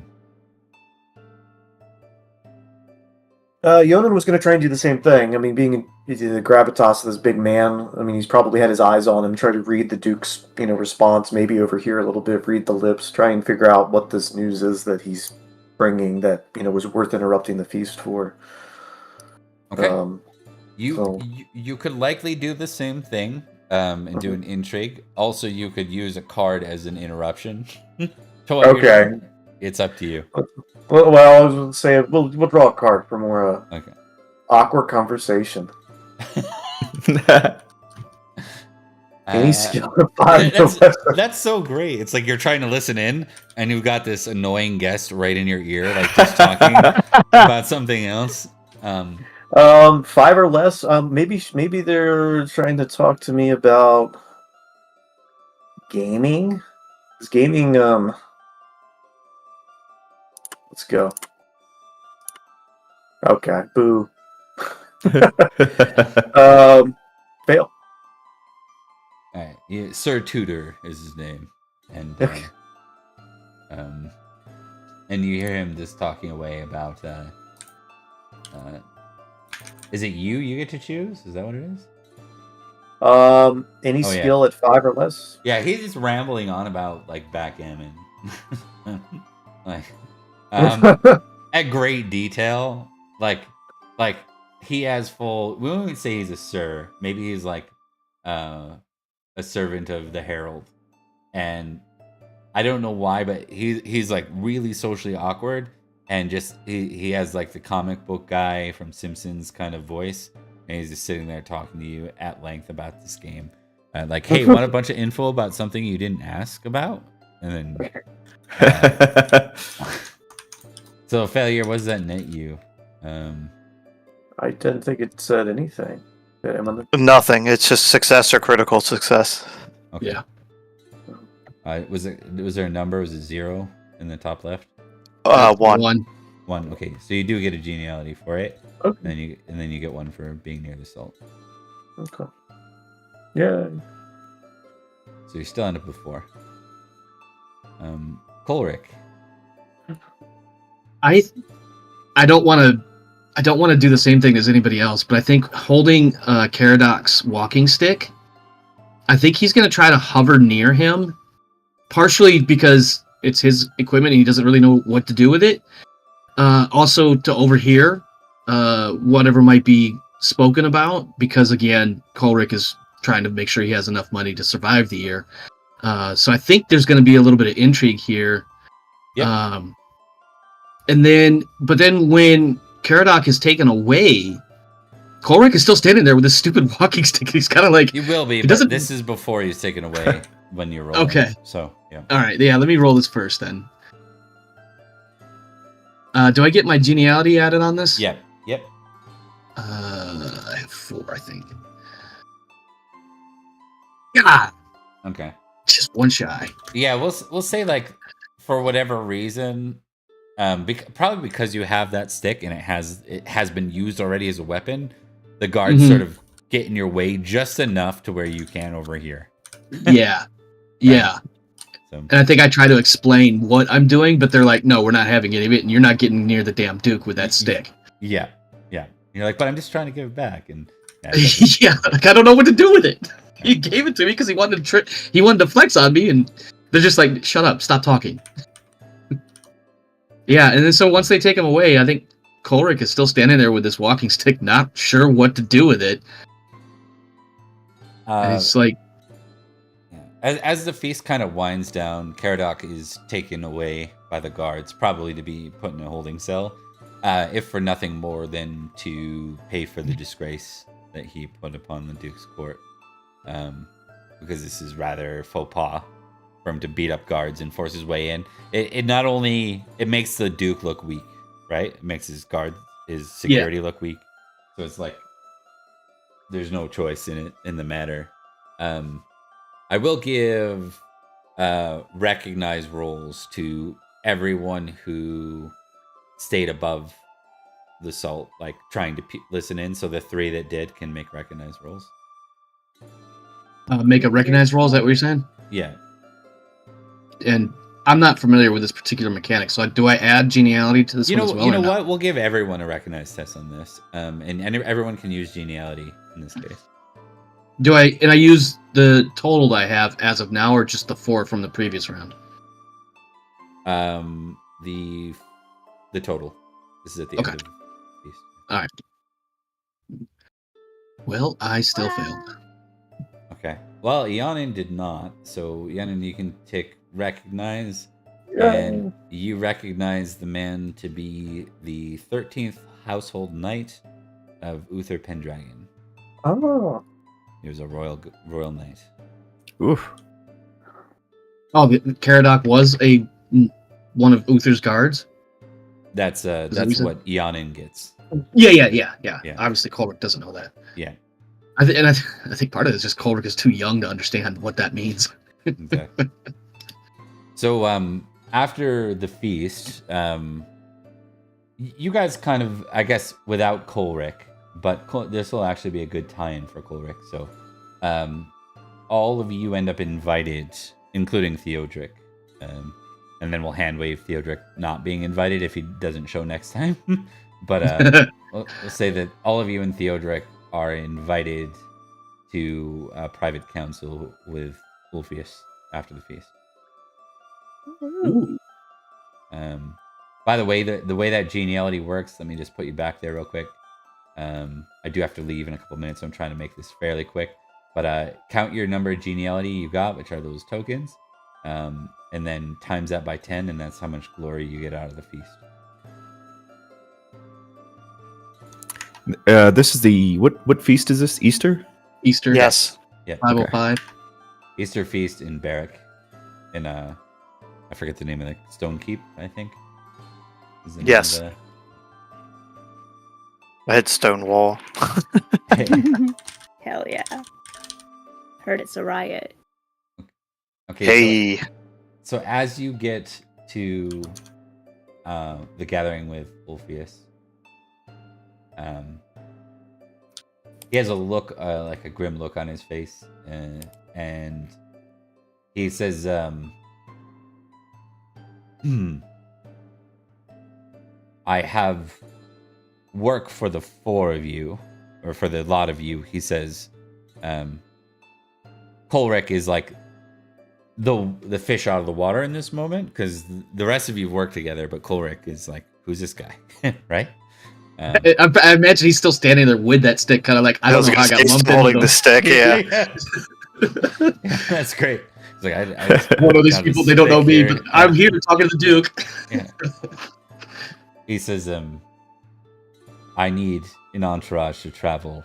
Yonan was going to try and do the same thing. I mean, being the gravitas of this big man, I mean, he's probably had his eyes on him, try to read the Duke's, response, maybe overhear a little bit, read the lips, try and figure out what this news is that he's bringing that, was worth interrupting the feast for. Okay. So- You could likely do the same thing and do an intrigue. Also, you could use a card as an interruption. Okay. It's up to you. Well, I was going to say, we'll draw a card for more Okay. awkward conversation. Any skill to find that's so great. It's like you're trying to listen in, and you've got this annoying guest right in your ear, like just talking about something else. 5 or less. Maybe they're trying to talk to me about gaming. Is gaming? Let's go. Okay. Boo. Fail. All right. Yeah, Sir Tudor is his name, and and you hear him just talking away about. Is it you? You get to choose. Is that what it is? Any Oh, yeah. skill at 5 or less? Yeah, he's just rambling on about like backgammon, like at great detail. Like he has full. We won't even say he's a sir. Maybe he's like a servant of the Herald, and I don't know why, but he's like really socially awkward, and just he has like the comic book guy from Simpsons kind of voice, and he's just sitting there talking to you at length about this game. Like, hey, want a bunch of info about something you didn't ask about? And then, so failure. What does that net you? I didn't think it said anything. Nothing. It's just success or critical success. Okay. Yeah. Was there a number? Was it 0 in the top left? 1. 1. Okay, so you do get a geniality for it. Okay. And then you get 1 for being near the salt. Okay. Yeah. So you're still end up with 4. Colric. I don't want to do the same thing as anybody else, but I think holding Caradoc's walking stick, I think he's going to try to hover near him, partially because it's his equipment and he doesn't really know what to do with it. Also to overhear whatever might be spoken about, because again, Colric is trying to make sure he has enough money to survive the year. So I think there's going to be a little bit of intrigue here. Yep. But then when Caradoc is taken away, Colric is still standing there with this stupid walking stick. He's kind of like... You will be, but this is before he's taken away when you're rolling. Okay. So, yeah. All right, yeah, let me roll this first then. Do I get my geniality added on this? Yep. I have 4, I think. God! Okay. Just 1 shy. Yeah, we'll say, like, for whatever reason, probably because you have that stick and it has been used already as a weapon, the guards sort of get in your way just enough to where you can overhear. Yeah. So. And I think I try to explain what I'm doing, but they're like, no, we're not having any of it, and you're not getting near the damn Duke with that stick. Yeah. You're like, but I'm just trying to give it back. And yeah, like, I don't know what to do with it. He gave it to me because he wanted to flex on me, and they're just like, shut up, stop talking. Yeah, and then so once they take him away, I think Colric is still standing there with this walking stick, not sure what to do with it. And it's like... As the feast kind of winds down, Caradoc is taken away by the guards, probably to be put in a holding cell, if for nothing more than to pay for the disgrace that he put upon the Duke's court. Because this is rather faux pas for him to beat up guards and force his way in. It not only makes the Duke look weak, right? It makes his security look weak. So it's like there's no choice in the matter. I will give recognized roles to everyone who stayed above the salt, like trying to listen in. So the 3 that did can make recognized roles. Make a recognized roll, is that what you're saying? Yeah. And I'm not familiar with this particular mechanic, so do I add geniality to this one as well? You know what? We'll give everyone a recognized test on this, and everyone can use geniality in this case. I use the total that I have as of now, or just the 4 from the previous round? The total. This is at the end of the piece. All right. Well, I still failed. Okay. Well, Ianin did not. So, Ianin, you can tick recognize. And you recognize the man to be the 13th household knight of Uther Pendragon. Oh. He was a royal knight. Oof. Oh, Caradoc was one of Uther's guards? That's what Ianin gets. Yeah. Obviously, Colric doesn't know that. Yeah. I think part of it is just Colric is too young to understand what that means. Exactly. So, after the feast, you guys kind of, I guess, without Colric, but this will actually be a good tie-in for Colric. So, all of you end up invited, including Theodric. And then we'll hand-wave Theodric not being invited if he doesn't show next time. But we'll say that all of you and Theodric are invited to a private council with Ulfius after the feast. Ooh. By the way, the way that geniality works, let me just put you back there real quick. I do have to leave in a couple minutes, so I'm trying to make this fairly quick. But count your number of geniality you got, which are those tokens, and then times that by 10, and that's how much glory you get out of the feast. This is the what feast is this? Easter? Easter. Yes. Yeah. 505. Easter feast in Barrack, in I forget the name of the Stone Keep, I think. Is the name Yes. of the- I had Stonewall. Hell yeah. Heard it's a riot. Okay. Hey. So as you get to the gathering with Ulfius, he has a look, like a grim look on his face, and he says, I have work for the 4 of you, or for the lot of you. He says, Colric is like the fish out of the water in this moment, because the rest of you work together, but Colric is like, who's this guy? Right? I imagine he's still standing there with that stick, kind of like, I don't know how I got He's lumped holding into the stick, yeah. Yeah, that's great. It's like, I just one of these got this people, they don't know stick me, here. but I'm here talking to the Duke. Yeah. He says, I need an entourage to travel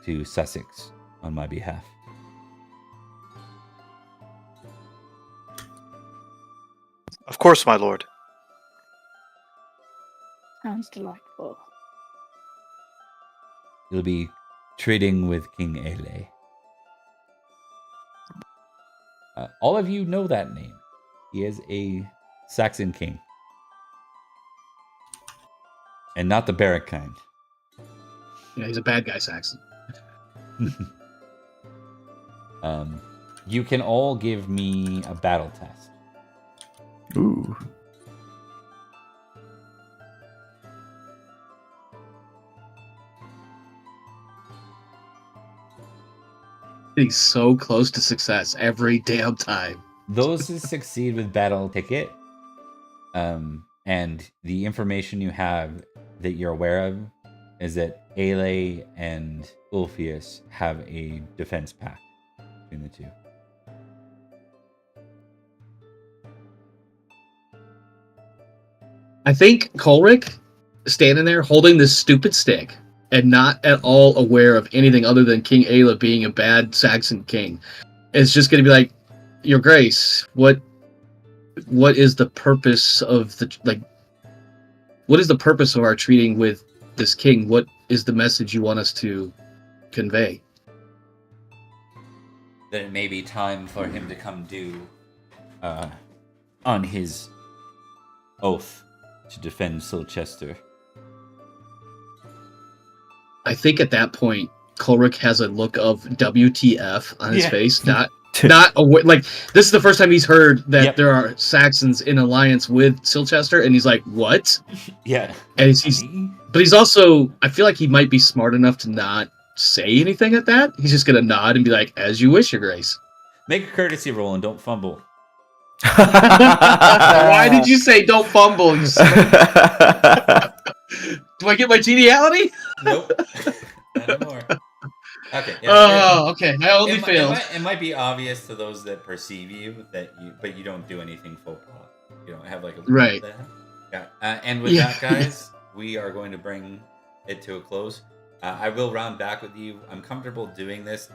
to Sussex on my behalf. Of course, my lord. Sounds delightful. You'll be trading with King Ele. All of you know that name. He is a Saxon king. And not the barrack kind. Yeah, he's a bad guy, Saxon. You can all give me a battle test. Ooh. He's so close to success every damn time. Those who succeed with battle ticket, and the information you have that you're aware of is that Ele and Ulfius have a defense pact between the two. I think Colric, standing there holding this stupid stick and not at all aware of anything other than King Ayla being a bad Saxon king, is just going to be like, Your Grace, what is the purpose of what is the purpose of our treating with this king? What is the message you want us to convey? That it may be time for him to come due on his oath to defend Silchester. I think at that point, Colric has a look of WTF on his face, not not aware. Like this is the first time he's heard that Yep. there are Saxons in alliance with Silchester, and he's like, "What?" Yeah. And he's but he's also. I feel like he might be smart enough to not say anything at that. He's just gonna nod and be like, "As you wish, Your Grace." Make a courtesy roll and don't fumble. Why did you say don't fumble? You Do I get my geniality? Nope. Not anymore. Okay. Oh, okay. I only failed. It might be obvious to those that perceive you but you don't do anything full plot. You don't have like a Right. Yeah. And with that, guys, we are going to bring it to a close. I will round back with you. I'm comfortable doing this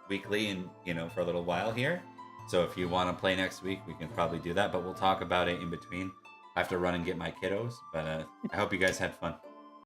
weekly and for a little while here. So if you want to play next week, we can probably do that. But we'll talk about it in between. I have to run and get my kiddos. But I hope you guys had fun.